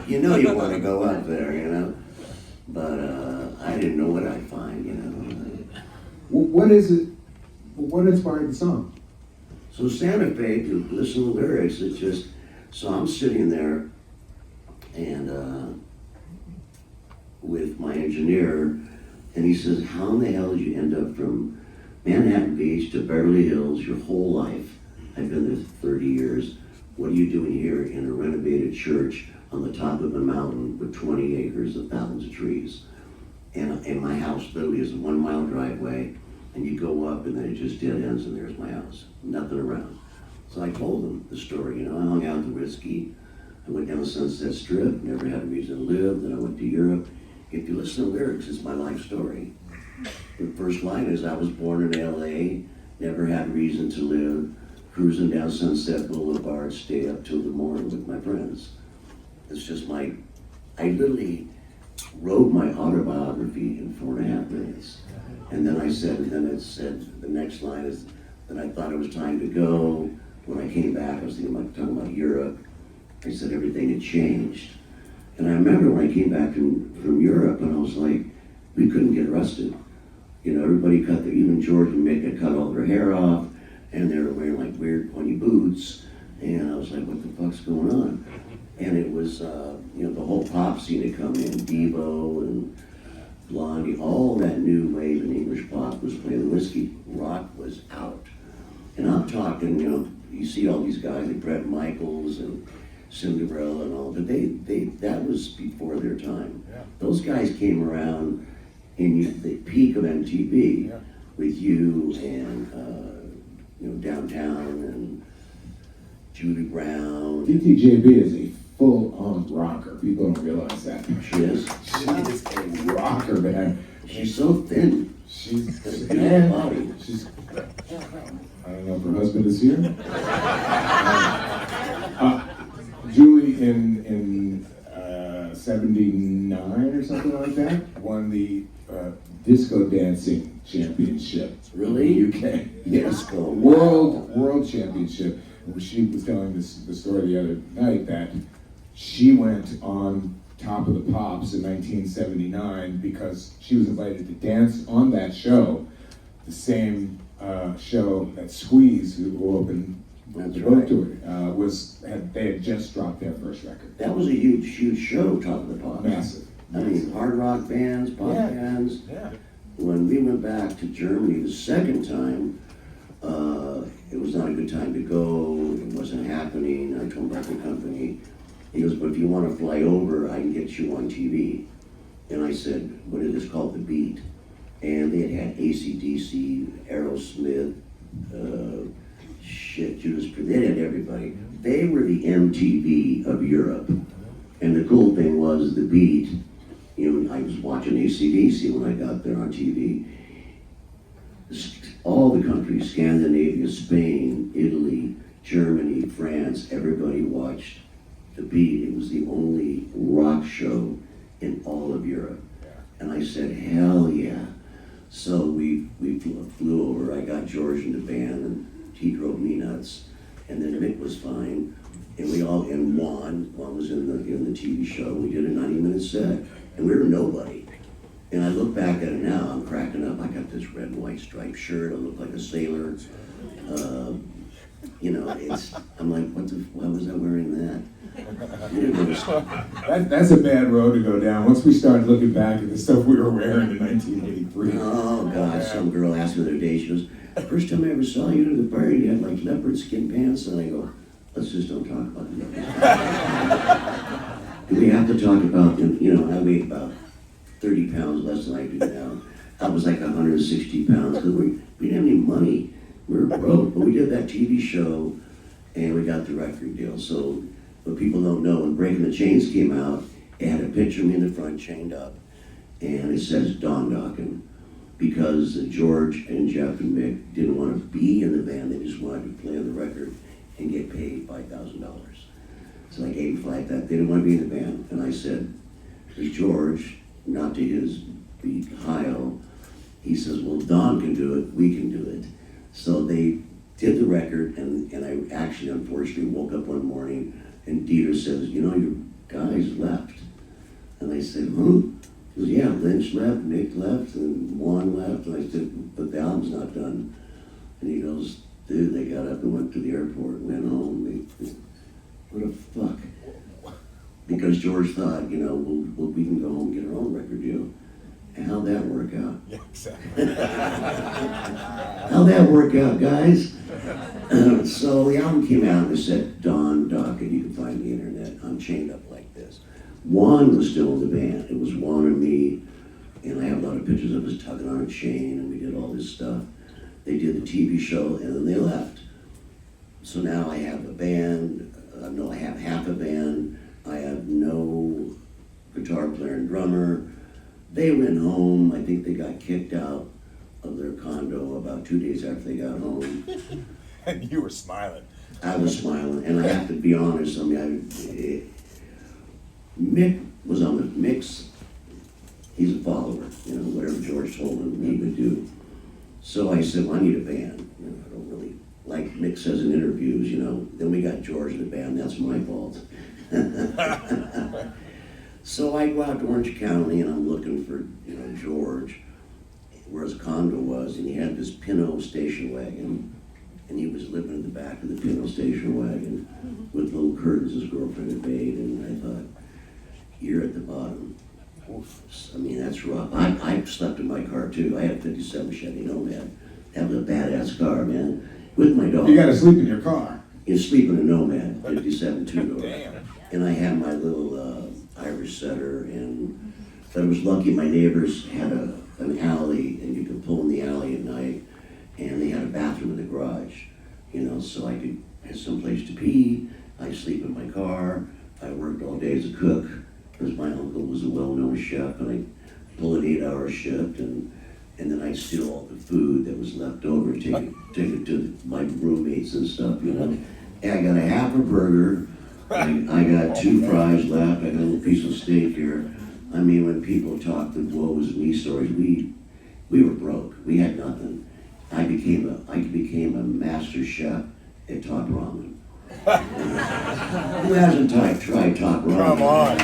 Speaker 3: You want to go up there, But I didn't know what I'd find,
Speaker 1: What is it? What inspired the song?
Speaker 3: So Santa Fe, if you listen to the lyrics, it's just, so I'm sitting there and with my engineer, and he says, how in the hell did you end up from Manhattan Beach to Beverly Hills your whole life? I've been there 30 years. What are you doing here in a renovated church on the top of a mountain with 20 acres of thousands of trees? And my house literally is a 1 mile driveway, and you go up and then it just dead ends and there's my house. Nothing around. So I told him the story, I hung out the whiskey. I went down the Sunset Strip, never had a reason to live. Then I went to Europe. If you listen to the lyrics, it's my life story. The first line is, I was born in LA, never had reason to live, cruising down Sunset Boulevard, stay up till the morning with my friends. It's just I literally wrote my autobiography in 4.5 minutes. And then it said, the next line is, then I thought it was time to go. When I came back, I was talking about Europe. I said everything had changed. And I remember when I came back from Europe, and I was like, we couldn't get arrested. You know, everybody even George and Mick had cut all their hair off, and they were wearing like weird pointy boots. And I was like, what the fuck's going on? And it was, you know, the whole pop scene had come in, Devo and Blondie, all that new wave in English pop was playing. Whiskey rock was out. And I'm talking, you know, you see all these guys like Bret Michaels and Cinderella and all, but that was before their time.
Speaker 2: Yeah.
Speaker 3: Those guys came around in the peak of MTV,
Speaker 2: Yeah.
Speaker 3: with you and you know, Downtown and Julie Brown.
Speaker 1: DTJB is a full-on rocker. People don't realize that.
Speaker 3: She is.
Speaker 1: She is a rocker, man.
Speaker 3: She's so thin.
Speaker 1: She's
Speaker 3: She's got a body.
Speaker 1: She's. I don't know if her husband is here. Julie in '79 or something like that won the disco dancing championship.
Speaker 3: Really?
Speaker 1: In the UK. Yes.
Speaker 3: Disco.
Speaker 1: World championship. She was telling the story the other night that she went on Top of the Pops in 1979 because she was invited to dance on that show, the same show that Squeeze, who opened the boat tour, they had just dropped their first record.
Speaker 3: That was a huge show, Top of the Pops.
Speaker 1: Massive.
Speaker 3: I mean, hard rock bands, pop bands.
Speaker 2: Yeah.
Speaker 3: When we went back to Germany the second time, it was not a good time to go. It wasn't happening. I told my company, he goes, but if you want to fly over, I can get you on TV. And I said, what is this called? The Beat. And they had AC/DC, Aerosmith, Judas Priest. They had everybody. They were the MTV of Europe. And the cool thing was the Beat. You know, I was watching AC/DC when I got there on TV. All the countries, Scandinavia, Spain, Italy, Germany, France, everybody watched the Beat. It was the only rock show in all of Europe. And I said, hell yeah. So we flew over. I got George in the band, and he drove me nuts. And then Mick was fine. And Juan was in the TV show. We did a 90-minute set, and we were nobody. And I look back at it now, I'm cracking up. I got this red and white striped shirt. I look like a sailor. You know, I'm like, why was I wearing that?
Speaker 1: That's a bad road to go down. Once we started looking back at the stuff we were wearing in 1983.
Speaker 3: Oh, God, some girl asked me the other day, she goes, first time I ever saw you at the party, you had like leopard skin pants. And I go, let's just don't talk about it. Do we have to talk about them? You know, I weigh about 30 pounds less than I do now. I was like 160 pounds because we didn't have any money. We were broke, but we did that TV show and we got the record deal. So what people don't know, when Breaking the Chains came out, it had a picture of me in the front chained up and it says Don Dokken because George and Jeff and Mick didn't want to be in the band. They just wanted to play on the record and get paid $5,000. So I gave flag that. They didn't want to be in the band. And I said, there's George, not to his beat Heil. He says, well, Don can do it, we can do it. So they did the record, and I actually, unfortunately, woke up one morning, and Dieter says, you know, your guys left. And I said, huh? He goes, yeah, Lynch left, Mick left, and Juan left. And I said, but the album's not done. And he goes, dude, they got up and went to the airport, went home. What a fuck. Because George thought, you know, well, we can go home and get our own record deal. And how'd that work out?
Speaker 2: Yeah, exactly.
Speaker 3: How'd that work out, guys? So the album came out and it said Don Dokken. You can find the internet. I'm chained up like this. Juan was still in the band. It was Juan and me, and I have a lot of pictures of us tugging on a chain, and we did all this stuff. They did the TV show, and then they left. So now I have a band. No, I have half a band. I have no guitar player and drummer. They went home. I think they got kicked out of their condo about 2 days after they got home.
Speaker 2: And you were smiling.
Speaker 3: I was smiling, and I have to be honest. I mean, Mick was on the mix. He's a follower, whatever George told him he would do. So I said, well, I need a band. I don't really, like Mick says in interviews, then we got George in the band, that's my fault. So I go out to Orange County and I'm looking for, George, where his condo was, and he had this Pinot station wagon, and he was living in the back of the Pinot station wagon with little curtains his girlfriend had made, and I thought, you're at the bottom. Oof. I mean, that's rough. I slept in my car too. I had a 57 Chevy Nomad. That was a badass car, man. With my dog.
Speaker 1: You gotta sleep in your car.
Speaker 3: You sleep in a Nomad, 57 two-door.
Speaker 2: Damn.
Speaker 3: And I had my little Irish setter, but I was lucky my neighbors had an alley, and you could pull in the alley at night, and they had a bathroom in the garage, so I could have someplace to pee. I sleep in my car. I worked all day as a cook, because my uncle was a well-known chef, and I'd pull an 8-hour shift, and then I'd steal all the food that was left over, take it to my roommates and stuff, And I got a half a burger, I got 2 fries left, I got a little piece of steak here. I mean, when people talk the woe is me stories, we were broke, we had nothing. I became a master chef at Top Ramen. Who hasn't tried Top Ramen?
Speaker 2: Come on.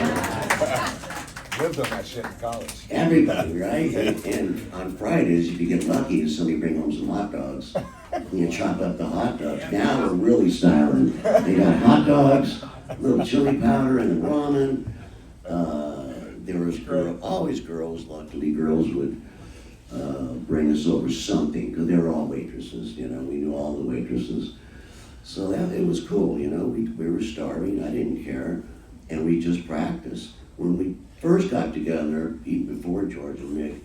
Speaker 2: Lived on that shit in college.
Speaker 3: Everybody, right? And on Fridays, if you get lucky, somebody bring home some hot dogs. And you chop up the hot dogs. Now we're really styling. They got hot dogs, a little chili powder, and ramen. There was always girls, luckily girls would bring us over something, because they were all waitresses, we knew all the waitresses. So it was cool, we were starving, I didn't care, and we just practiced. When we first got together, even before George and Mick,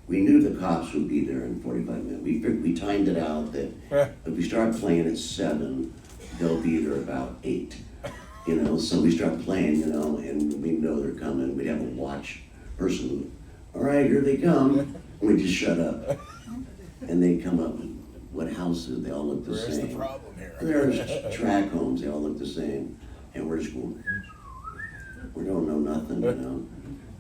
Speaker 3: we knew the cops would be there in 45 minutes. We timed it out that if we start playing at 7, they'll be there about 8. So we start playing, and we know they're coming. We'd have a watch person, all right, here they come. And we just shut up. And they'd come up, what houses? They all look the
Speaker 2: Where's
Speaker 3: same.
Speaker 2: the problem here?
Speaker 3: There's track homes, they all look the same. And we're just going, we don't know nothing,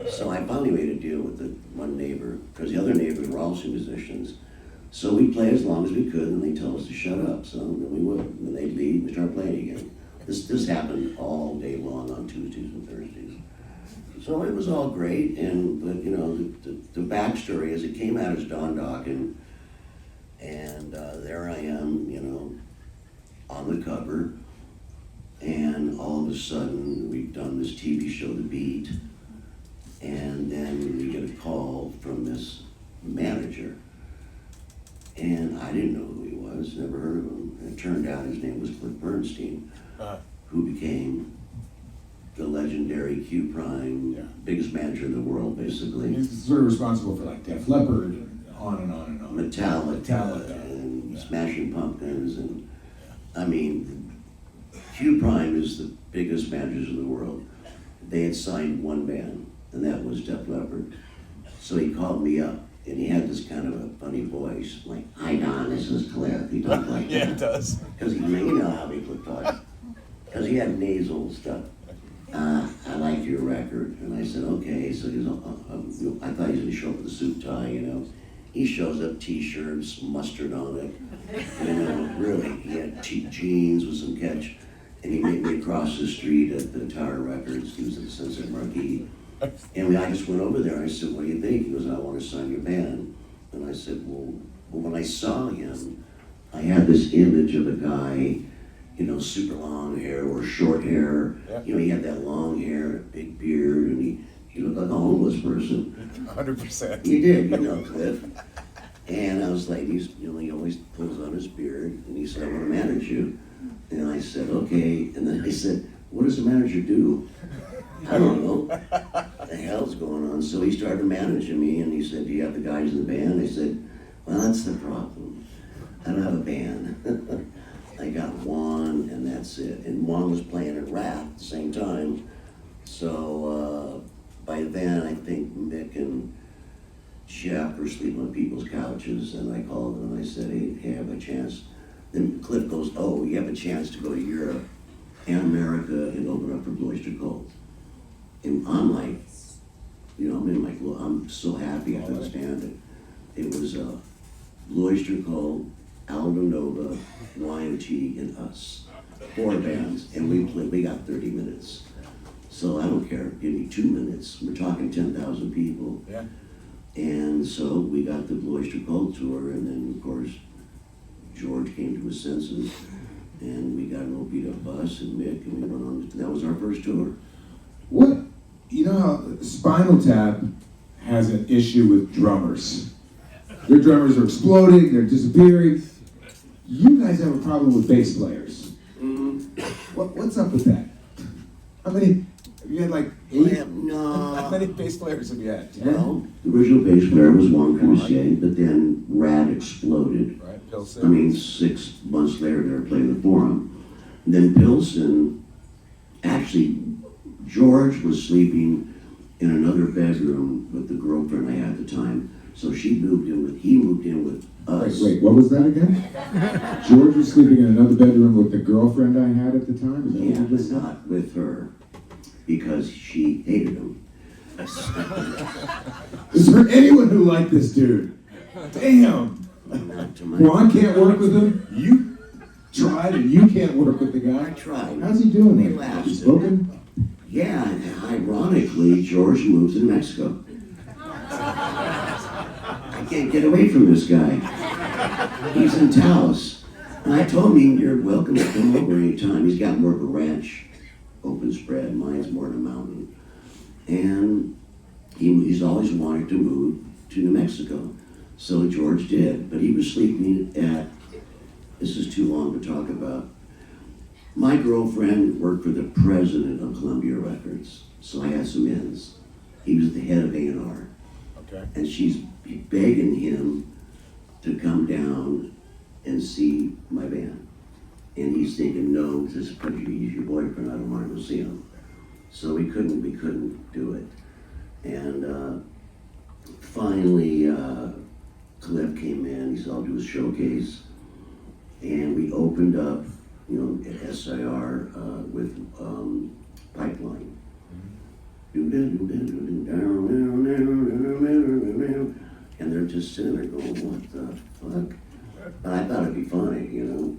Speaker 3: So I finally made a deal with the one neighbor, because the other neighbors were also musicians. So we played as long as we could, and they told us to shut up, so then we would. And then they'd leave, and we start playing again. This happened all day long on Tuesdays and Thursdays. So it was all great, but the backstory is it came out as Don Dokken, and there I am, on the cover, and all of a sudden we've done this TV show, The Beat, and then we get a call from this manager, and I didn't know who he was, never heard of him. And it turned out his name was Cliff Bernstein, who became the legendary Q Prime, biggest manager in the world, basically.
Speaker 1: He's sort of responsible for like Def Leppard and on and on and on.
Speaker 3: Metallica and Smashing Pumpkins, and I mean, Q Prime is the biggest managers in the world. They had signed one band, and that was Def Leppard. So he called me up, and he had this kind of a funny voice, like, "Hi Don, this is Cliff." He talked like
Speaker 2: Yeah,
Speaker 3: that.
Speaker 2: it does.
Speaker 3: Because you know how he talks. Because he had nasal stuff. I like your record. And I said, okay. So he goes, I thought he was going to show up with a suit tie, He shows up, t-shirts, mustard on it. Really. He had jeans with some catch. And he made me across the street at the Tower Records. He was at the Sunset Marquee. And I just went over there. I said, what do you think? He goes, I want to sign your band. And I said, well, when I saw him, I had this image of a guy, super long hair or short hair.
Speaker 2: Yeah.
Speaker 3: He had that long hair, a big beard, and he looked like a homeless person.
Speaker 2: 100%.
Speaker 3: He did, Cliff. And I was like, he always pulls on his beard, and he said, I want to manage you. And I said, okay. And then I said, what does a manager do? I don't know. What the hell's going on? So he started managing me, and he said, do you have the guys in the band? I said, well, that's the problem. I don't have a band. I got Juan, and that's it. And Juan was playing at Wrath at the same time. So by then, I think Mick and Jeff were sleeping on people's couches, and I called them and I said, hey, I have a chance. Then Cliff goes, oh, you have a chance to go to Europe and America and open up for Oyster Cult. And I'm like, You know, I'm in my, I'm so happy I couldn't stand it. It was Blue Oyster Cult, Aldo Nova, YMG, and us. 4 bands, and we got 30 minutes. So I don't care, give me 2 minutes. We're talking 10,000 people.
Speaker 2: Yeah.
Speaker 3: And so we got the Blue Oyster Cult tour, and then of course, George came to his senses, and we got an old beat up bus, and Mick, and we went on, that was our first tour.
Speaker 1: What, you know how Spinal Tap has an issue with drummers. Their drummers are exploding, they're disappearing. You guys have a problem with bass players. What's up with that? How many, have you had like 8?
Speaker 3: No.
Speaker 2: How many bass players have you had?
Speaker 3: Well, the original bass player was Juan Crusade, but then Rad exploded.
Speaker 2: Right, Pilsen.
Speaker 3: I mean, 6 months later, they were playing the Forum. And then Pilsen, actually, George was sleeping in another bedroom with the girlfriend I had at the time. So he moved in with us.
Speaker 1: Wait, what was that again? George was sleeping in another bedroom with the girlfriend I had at the time? Is that
Speaker 3: Yeah,
Speaker 1: what you
Speaker 3: but
Speaker 1: just said?
Speaker 3: not with her, because she hated him.
Speaker 1: Is there anyone who liked this dude? Damn!
Speaker 3: Not to my.
Speaker 1: Juan can't work with him? You tried and you can't work with the guy?
Speaker 3: I tried.
Speaker 1: How's he doing?
Speaker 3: We
Speaker 1: Like,
Speaker 3: laughed.
Speaker 1: he's spoken?
Speaker 3: Yeah, and ironically, George moved to New Mexico. I can't get away from this guy. He's in Taos. And I told him, you're welcome to come over anytime. He's got more of a ranch, open spread. Mine's more in a mountain. And he's always wanted to move to New Mexico. So George did. But he was sleeping at, this is too long to talk about. My girlfriend worked for the president of Columbia Records, so I had some ins. He was the head of A&R.
Speaker 2: Okay.
Speaker 3: And she's begging him to come down and see my band. And he's thinking, no, this is he's your boyfriend, I don't want to go see him. So we couldn't do it. And finally, Cliff came in, he said, I'll do a showcase. And we opened up, you know, at SIR with Pipeline. And they're just sitting there going, what the fuck? But I thought it'd be funny, you know.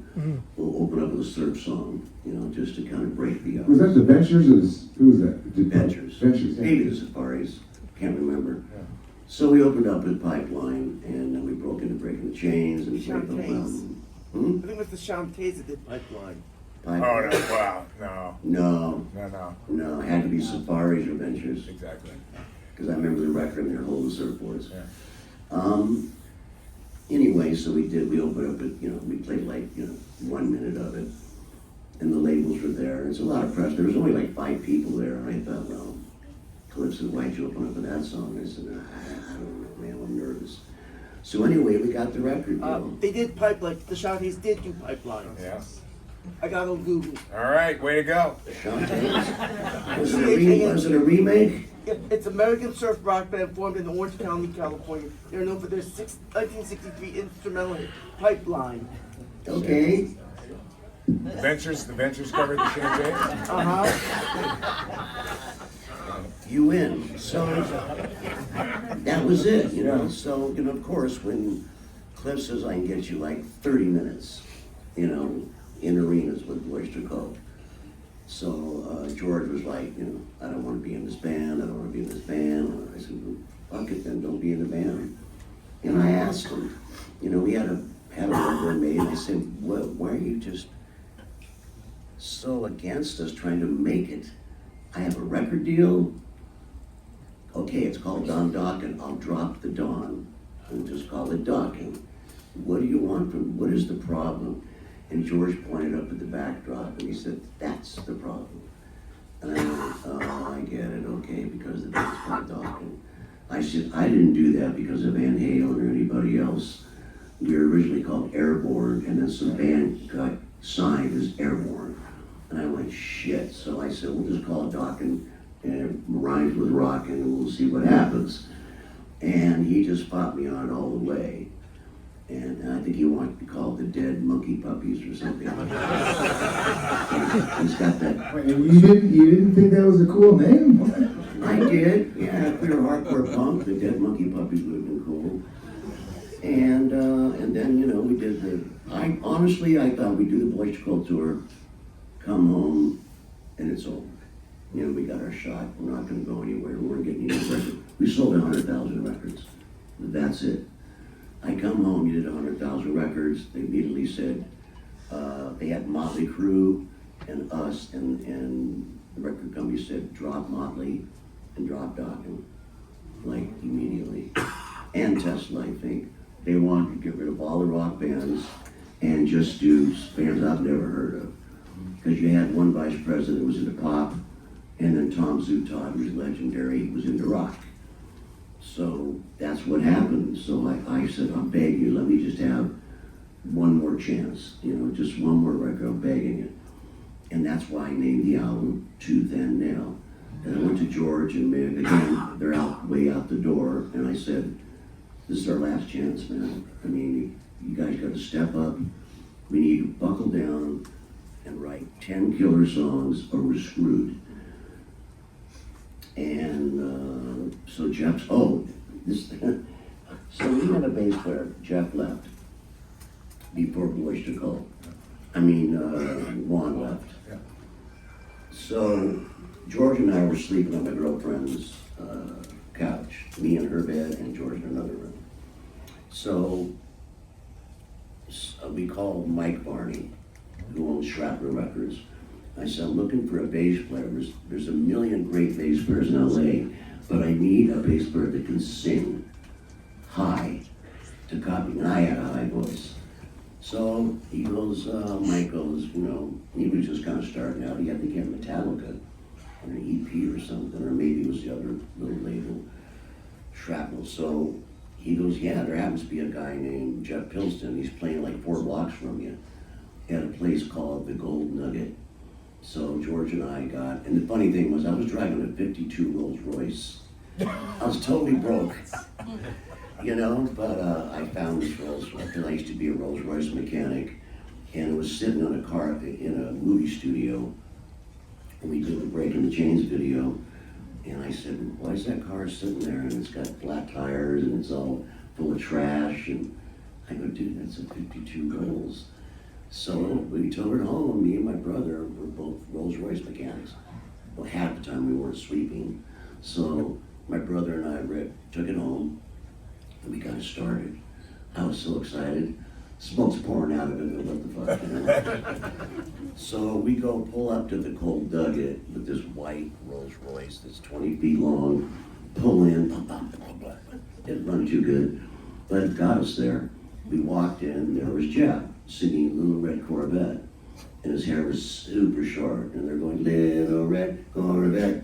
Speaker 3: We'll open up with a surf song, you know, just to kind of break the ice.
Speaker 1: Was that the Ventures or who was that?
Speaker 3: Ventures.
Speaker 1: Ventures, yeah.
Speaker 3: Maybe the Safaris, can't remember.
Speaker 2: Yeah.
Speaker 3: So we opened up with Pipeline, and then we broke into Breaking the Chains and played the
Speaker 4: Champanes.
Speaker 3: I
Speaker 4: I think it was the Chantays that did Pipeline.
Speaker 2: Oh, no, wow, no,
Speaker 3: No,
Speaker 2: no,
Speaker 3: it had to be Safaris or Ventures,
Speaker 2: exactly.
Speaker 3: because I remember the record and they're holding surfboards.
Speaker 2: Yeah.
Speaker 3: Anyway, so we opened up it, you know, we played like, you know, 1 minute of it, and the labels were there. It's a lot of press. There was only like 5 people there, and I thought, well, Cliff said, why'd you open up with that song? I said, I don't know, man, I'm nervous. So anyway, we got the record deal.
Speaker 4: They did Pipeline. The Chantays did do Pipeline.
Speaker 2: Yeah.
Speaker 4: I got on Google.
Speaker 2: All right, way to go.
Speaker 3: Shantays? Was it a remake?
Speaker 4: It's American surf rock band formed in Orange County, California. They're known for their 1963 instrumental hit, Pipeline.
Speaker 3: Okay.
Speaker 2: The Ventures covered the Champagne.
Speaker 4: Uh-huh.
Speaker 3: You win. So that was it, you know. So, you know, of course, when Cliff says I can get you like 30 minutes, you know, in arenas with Oyster Cult. So George was like, you know, I don't want to be in this band. I don't want to be in this band. I said, well, fuck it, then don't be in the band. And I asked him, you know, we had a record made, and I said, well, why are you just so against us trying to make it? I have a record deal. Okay, it's called Don Dokken. I'll drop the Don and just call it Dokken. What do you want from, what is the problem? And George pointed up at the backdrop and he said, that's the problem. And I went, oh, I get it, okay, because the band's called Dokken. I said, I didn't do that because of Van Halen or anybody else. We were originally called Airborne, and then some band got signed as Airborne. And I went, shit. So I said, we'll just call it Dokken, and it rhymes with rockin', and we'll see what happens. And he just fought me on it all the way. And I think he wanted to be called the Dead Monkey Puppies or something. He's got that.
Speaker 1: Wait, you didn't think that was a cool name?
Speaker 3: I did, yeah. Yeah, if we were hardcore punk, the Dead Monkey Puppies would have been cool. And then, you know, we did I thought we'd do the Boys Cult tour, come home, and it's over. You know, we got our shot. We're not going to go anywhere. We weren't getting any records. We sold 100,000 records. That's it. I come home, you did 100,000 records. They immediately said, they had Motley Crue and us, and the record company said, drop Motley and drop Dokken, like immediately. And Tesla, I think. They wanted to get rid of all the rock bands and just do bands I've never heard of. Because you had one vice president who was into pop, and then Tom Zutaut, who's legendary, was into rock. So that's what happened. So I said, I'm begging you, let me just have one more chance, you know, just one more record, I'm begging it. And that's why I named the album Tooth and Nail. And I went to George and Mig, again, they're way out the door, and I said, this is our last chance, man. I mean, you guys got to step up. We need to buckle down and write 10 killer songs or we're screwed. And so Jeff's, so we had a bass player, Jeff left before Boys to Cult. Juan left. So George and I were sleeping on my girlfriend's couch, me in her bed and George in another room. So we called Mike Barney, who owns Shrapnel Records. I said, I'm looking for a bass player. There's a million great bass players in LA, but I need a bass player that can sing high to copy. And I had a high voice. So he goes, Mike goes, you know, he was just kind of starting out. He had to get Metallica on an EP or something, or maybe it was the other little label, Shrapnel. So he goes, yeah, there happens to be a guy named Jeff Pilston. He's playing like 4 blocks from you at a place called the Gold Nugget. So George and I got, and the funny thing was I was driving a 52 Rolls Royce. I was totally broke, you know, but I found this Rolls Royce, because I used to be a Rolls Royce mechanic, and it was sitting on a car in a movie studio, and we did the Breaking the Chains video, and I said, why is that car sitting there, and it's got flat tires, and it's all full of trash, and I go, dude, that's a 52 Rolls. So we towed it home. Me and my brother were both Rolls Royce mechanics. Well, half the time we weren't sleeping. So my brother and I took it home, and we got it started. I was so excited. Smoke's pouring out of it, what the fuck, you know? So we go pull up to the Cold Nugget with this white Rolls Royce that's 20 feet long, pull in, didn't run too good, but it got us there. We walked in, there was Jeff singing Little Red Corvette, and his hair was super short, and they're going, Little Red Corvette,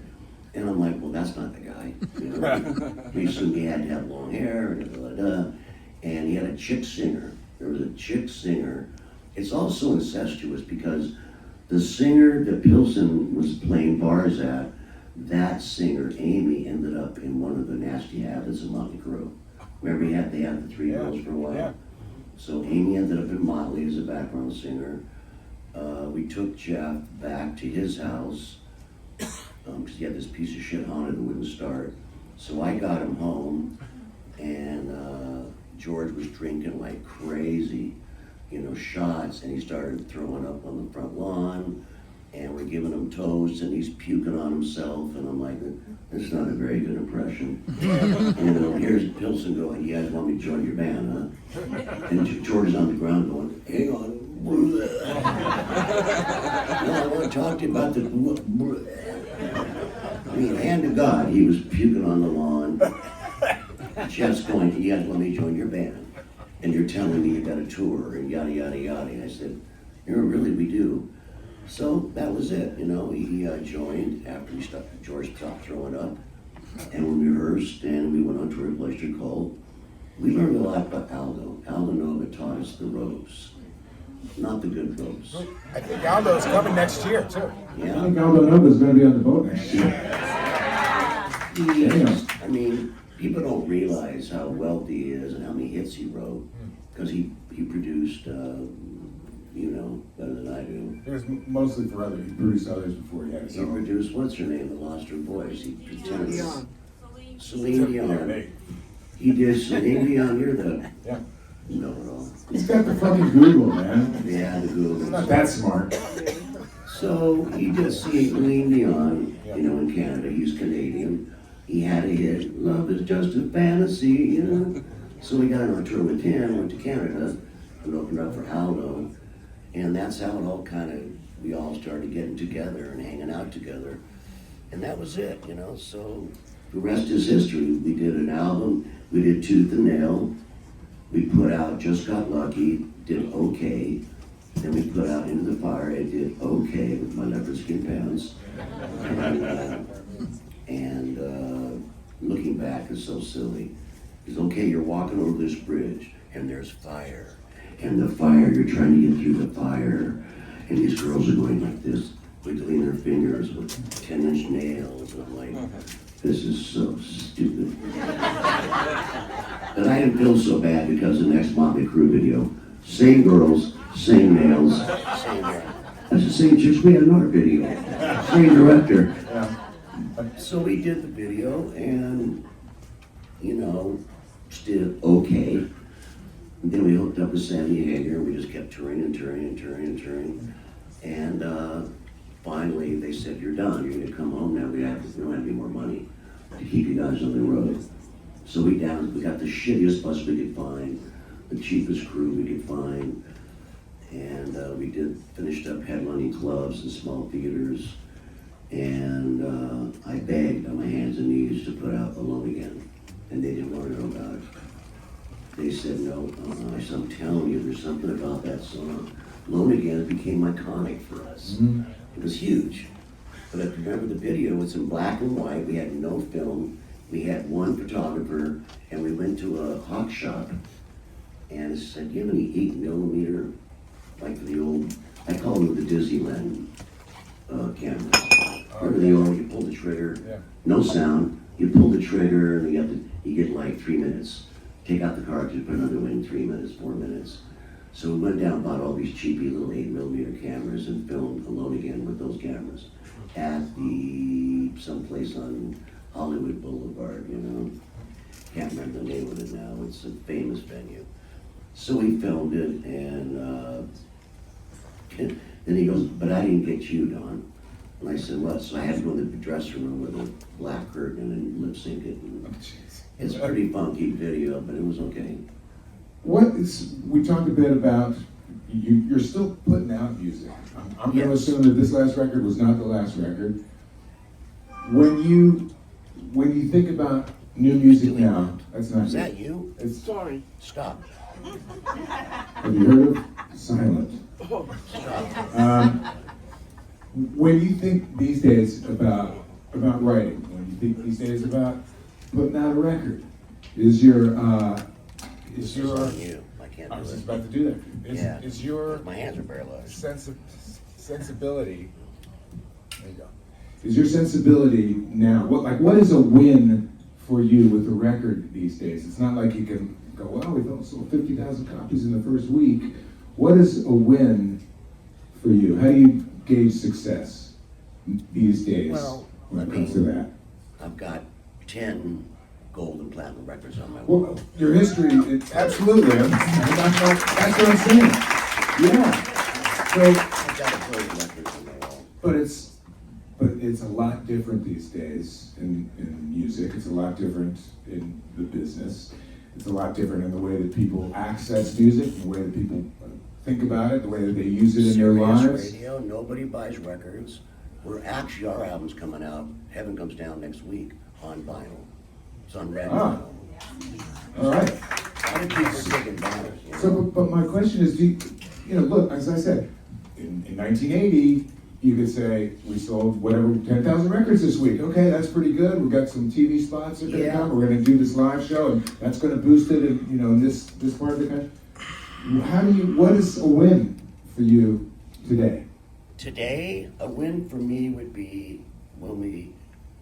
Speaker 3: and I'm like, well, that's not the guy, you know? We assumed he had to have long hair, and he had a chick singer. There was a chick singer. It's also incestuous because the singer that Pilsen was playing bars at, that singer, Amy, ended up in one of the Nasty Habits of Motley Crue. Remember they had the 3 girls for a while? Yeah. So Amy ended up in Motley as a background singer. We took Jeff back to his house because he had this piece of shit Honda that wouldn't start. So I got him home, and George was drinking like crazy, you know, shots, and he started throwing up on the front lawn, and we're giving him toast, and he's puking on himself, and I'm like, this is not a very good impression. You know, here's Pilsen going, you guys want me to join your band, huh? And George is on the ground going, hang on. No, I want to talk to you about the... I mean, hand to God, he was puking on the lawn. Jeff's going, you guys want me to join your band? And you're telling me you got a tour, and yada, yada, yada. And I said, yeah, really, we do. So that was it, you know. He joined after George stopped throwing up, and we rehearsed, and we went on tour with Boys to Cult. We learned a lot about Aldo. Aldo Nova taught us the ropes, not the good ropes.
Speaker 2: I think Aldo's coming next year, too.
Speaker 3: Yeah.
Speaker 1: I think Aldo Nova's going to be on the boat next year.
Speaker 3: I mean, people don't realize how wealthy he is and how many hits he wrote, because he produced, you know, better than I do.
Speaker 1: It was mostly for others. He produced others before he had his
Speaker 3: He
Speaker 1: own.
Speaker 3: produced, what's her name, that lost her voice? He pretended. Celine
Speaker 2: Yeah,
Speaker 3: Dion.
Speaker 2: Nate.
Speaker 3: He did Celine Dion. You're the
Speaker 2: Yeah.
Speaker 3: know-it-all.
Speaker 1: He's got the fucking Google, man.
Speaker 3: Yeah, the
Speaker 1: He's
Speaker 3: Google.
Speaker 1: not that smart.
Speaker 3: So he did Celine Dion, you know, in Canada. He's Canadian. He had a hit, Love is Just a Fantasy, you know. So we got on a tour with him, went to Canada, and opened up for Aldo. And that's how it all kind of, we all started getting together and hanging out together. And that was it, you know. So the rest is history. We did an album, we did Tooth and Nail. We put out Just Got Lucky, did okay. Then we put out Into the Fire, it did okay with my leopard skin pants. And looking back is so silly. It's okay, you're walking over this bridge and there's fire. And the fire, you're trying to get through the fire. And these girls are going like this, wiggling their fingers with 10-inch nails. And I'm like, this is so stupid. But I didn't feel so bad because the next Motley Crue video, same girls, same nails, same hair. That's the same chicks we had in our video. Same director. So we did the video and, you know, just did okay. And then we hooked up with Sammy Hagar. We just kept touring and touring and touring and touring. And finally they said, you're done. You're gonna come home now. We don't have any more money to keep you guys on the road. So we got the shittiest bus we could find, the cheapest crew we could find. And we finished up headlining clubs and small theaters. And I begged on my hands and knees to put out Alone Again. And they didn't want to know about it. They said, no, I said, I'm telling you, there's something about that song. Alone Again became iconic for us. Mm-hmm. It was huge. But if you remember the video, it's in black and white. We had no film. We had one photographer, and we went to a hawk shop. And it said, do you have any 8mm, like the old, I call them the Disneyland cameras. Remember the old, you pull the trigger, no sound, you pull the trigger, and you get like 3 minutes. Take out the cartridge, put another one in 3 minutes, 4 minutes. So we went down and bought all these cheapy little 8mm cameras and filmed Alone Again with those cameras at someplace on Hollywood Boulevard, you know. Can't remember the name of it now. It's a famous venue. So we filmed it, and then he goes, but I didn't get you, Don. And I said, what? So I had to go in the dressing room with a black curtain and lip sync it. And it's a pretty funky video, but it was okay.
Speaker 1: We talked a bit about, you're still putting out music. I'm going to assume that this last record was not the last record. When you think about new music now, that's not
Speaker 3: Is that you?
Speaker 1: It's,
Speaker 4: Sorry.
Speaker 3: Stop.
Speaker 1: have you heard of Silent? When you think these days about writing, when you think these days about putting out a record, is your
Speaker 3: This is on you. I can't
Speaker 2: I
Speaker 3: do
Speaker 2: was just
Speaker 3: it.
Speaker 2: about to do that. Is your
Speaker 3: My hands are paralyzed.
Speaker 2: sensibility, there you go.
Speaker 1: Is your sensibility now, what is a win for you with a record these days? It's not like you can go, well, we sold 50,000 copies in the first week. What is a win for you? How do you gauge success these days when it comes to that?
Speaker 3: I've got 10 gold and platinum records on my
Speaker 1: Well,
Speaker 3: wall.
Speaker 1: your history, absolutely. That's what I'm saying. Yeah. So,
Speaker 3: I've got a billion records on my wall.
Speaker 1: but it's a lot different these days in music. It's a lot different in the business. It's a lot different in the way that people access music, the way that people think about it, the way that they use it in their lives.
Speaker 3: Radio, nobody buys records. Our album's coming out, Heaven Comes Down next week, on vinyl. It's on red
Speaker 1: Ah.
Speaker 3: vinyl.
Speaker 1: All right.
Speaker 3: A lot of people are taking banners, you know?
Speaker 1: So, but my question is, look, as I said, in 1980, you could say, we sold 10,000 records this week. Okay, that's pretty good. We've got some TV spots that are gonna come. We're gonna do this live show, and that's gonna boost it in this part of the country. What is a win for you today?
Speaker 3: Today, a win for me would be when we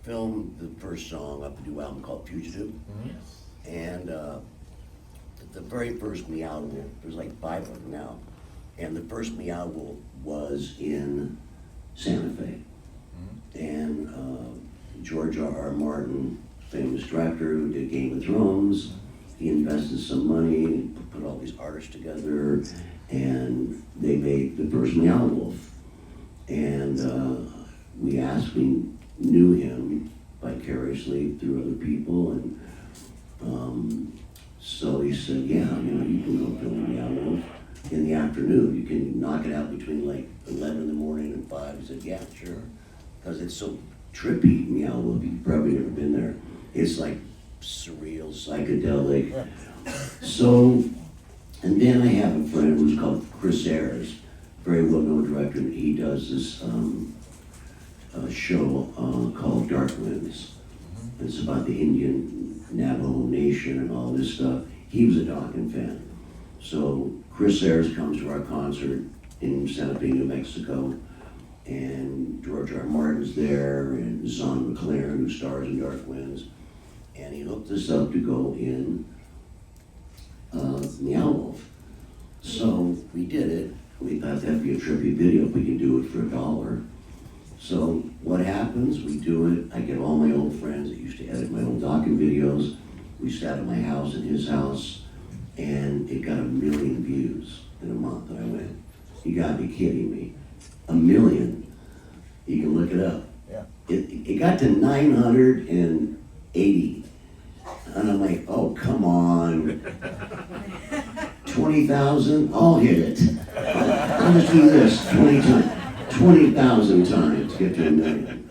Speaker 3: filmed the first song of the new album called Fugitive. Mm-hmm. And the very first Meow Wolf, there's like 5 of them now. And the first Meow Wolf was in Santa Fe. Mm-hmm. And George R.R. Martin famous director who did Game of Thrones. He invested some money, put all these artists together, and they made the first Meow Wolf. And we knew him vicariously through other people, and so he said, yeah, you can go film a Meow Wolf in the afternoon. You can knock it out between like 11 in the morning and 5. He said, yeah, sure. Because it's so trippy, Meow Wolf. You've probably never been there. It's like surreal, psychedelic.
Speaker 2: Yeah.
Speaker 3: So, and then I have a friend who's called Chris Ayres, very well-known director. He does this show called Dark Winds. It's about the Indian Navajo Nation and all this stuff. He was a Dokken fan. So Chris Ayres comes to our concert in Santa Fe, New Mexico, and George R. Martin's there, and Zon McLaren, who stars in Dark Winds. And he hooked us up to go in Meow Wolf. So we did it. We thought that'd be a trippy video if we could do it for $1. So what happens? We do it. I get all my old friends that used to edit my old Dokken videos. We sat at my house and his house, and it got 1 million views in a month. And I went, you gotta be kidding me. 1 million. You can look it up.
Speaker 2: Yeah.
Speaker 3: It got to 980. And I'm like, oh, come on. 20,000? I'll hit it. I'll just do this 20 times. 20,000 times to get to 1 million.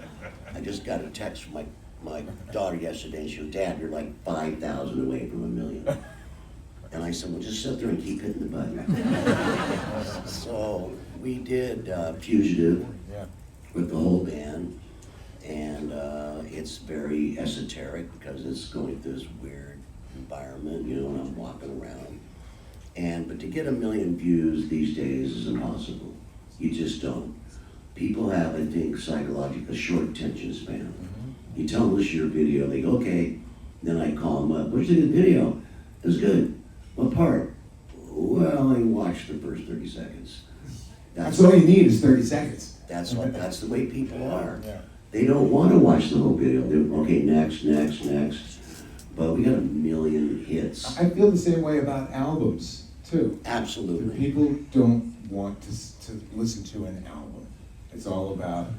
Speaker 3: I just got a text from my daughter yesterday, and she was, Dad, you're like 5,000 away from 1 million. And I said, well, just sit there and keep hitting the button. So we did Fugitive with the whole band, and it's very esoteric because it's going through this weird environment, and I'm walking around. But to get 1 million views these days is impossible. You just don't. People have, I think, psychologically a short attention span. You tell them this is your video, they go, okay. Then I call them up. What'd you think of the video? It was good. What part? Well, I watched the first 30 seconds.
Speaker 1: That's all you need is 30 seconds.
Speaker 3: That's the way people are.
Speaker 2: Yeah.
Speaker 3: They don't want to watch the whole video. They're, okay, next. But we got 1 million hits.
Speaker 1: I feel the same way about albums, too.
Speaker 3: Absolutely.
Speaker 1: People don't want to listen to an album. It's all about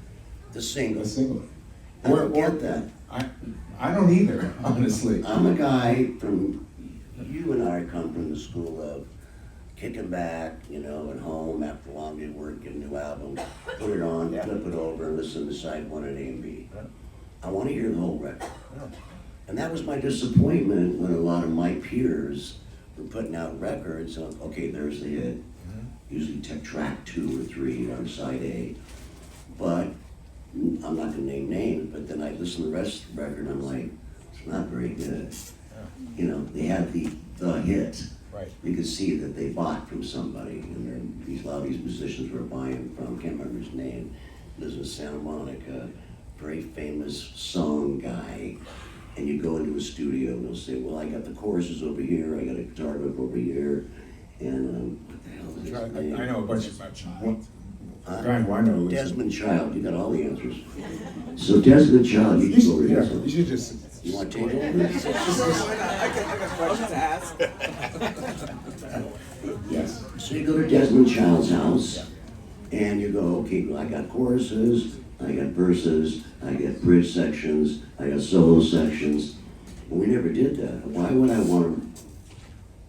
Speaker 3: The single.
Speaker 1: a single.
Speaker 3: I don't get that.
Speaker 1: I don't either, honestly.
Speaker 3: I'm a guy from, you and I come from the school of kicking back, at home after a long day of work, get a new album, put it on, flip it over, and listen to side 1 and A and B. I want to hear the whole record. And that was my disappointment when a lot of my peers were putting out records on, okay, there's the hit. Usually track 2 or 3 on side A. But I'm not going to name names, but then I listen to the rest of the record and I'm like, it's not very good. They had the hit.
Speaker 2: Right.
Speaker 3: You could see that they bought from somebody, and a lot of these musicians were buying from, can't remember his name, lives in Santa Monica, very famous song guy. And you go into a studio and they'll say, well, I got the choruses over here, I got a guitar hook over here, and what the hell is his name?
Speaker 1: I know a bunch of
Speaker 3: Huh?
Speaker 1: guy who I know.
Speaker 3: Desmond Child, you got all the answers. So Desmond Child, you can go over here.
Speaker 1: You should just.
Speaker 3: You want to take over?
Speaker 4: I got questions to ask.
Speaker 1: Yes.
Speaker 3: So you go to Desmond Child's house, and you go, okay, well, I got choruses, I got verses, I got bridge sections, I got solo sections. But we never did that. Why would I want to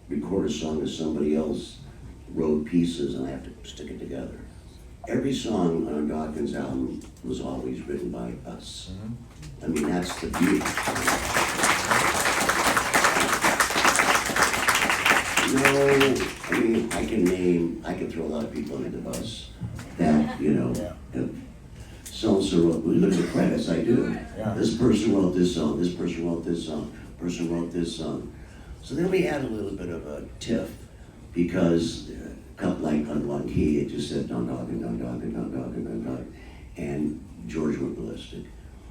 Speaker 3: record a song that somebody else wrote pieces and I have to stick it together? Every song on Dokken's album was always written by us. I mean, that's the beauty. I can throw a lot of people under the bus that, have so-and-so wrote, look at the credits, I do.
Speaker 2: Yeah.
Speaker 3: This person wrote this song, this person wrote this song, person wrote this song. So then we had a little bit of a tiff because like on one key, it just said Don Dokken, Don Dokken, Don Dokken, Don Dokken, and George went ballistic.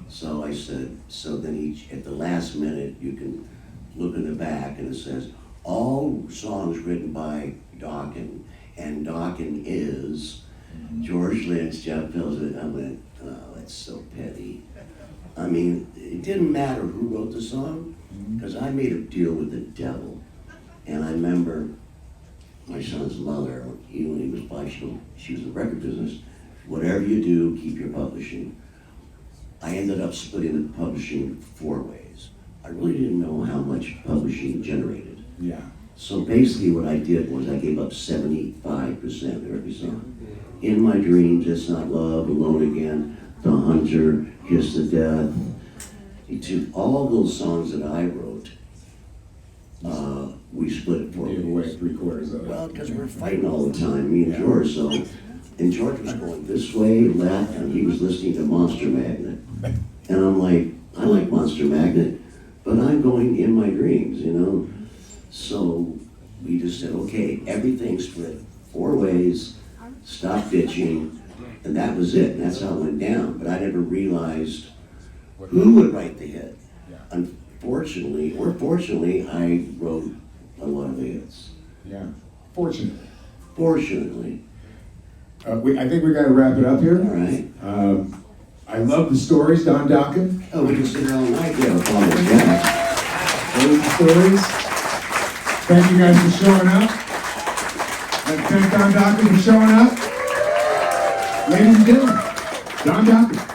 Speaker 3: So I said, so then at the last minute, you can look in the back and it says, all songs written by Dokken, and Dokken is, George Lynch, Jeff Pilsner. I went, oh, that's so petty. I mean, it didn't matter who wrote the song, because I made a deal with the devil. And I remember my son's mother, when he was bicycle, she was in the record business. Whatever you do, keep your publishing. I ended up splitting the publishing 4 ways. I really didn't know how much publishing generated.
Speaker 1: Yeah.
Speaker 3: So basically what I did was I gave up 75% of every song. In My Dreams, It's Not Love, Alone Again, The Hunter, Kiss to Death. He took all those songs that I wrote, we split it 4
Speaker 1: Gave
Speaker 3: ways.
Speaker 1: away 3/4 of it.
Speaker 3: Well, because we were fighting all the time, me and
Speaker 1: Yeah.
Speaker 3: George, so, and George was going this way, left, and he was listening to Monster Magnet. And I'm like, I like Monster Magnet, but I'm going In My Dreams, you know? So we just said, okay, everything split 4 ways, stop bitching, and that was it. And that's how it went down. But I never realized who would write the hit.
Speaker 1: Yeah.
Speaker 3: Unfortunately, or fortunately, I wrote a lot of the hits.
Speaker 1: Yeah. Fortunately.
Speaker 3: Fortunately.
Speaker 1: I think we got to wrap it up here.
Speaker 3: All right.
Speaker 1: I love the stories, Don Dokken.
Speaker 3: Oh, we can sit here all night, yeah, with all this gas.
Speaker 1: Those are the stories. Thank you guys for showing up. And thank Don Dokken for showing up. Ladies and gentlemen, Don Dokken.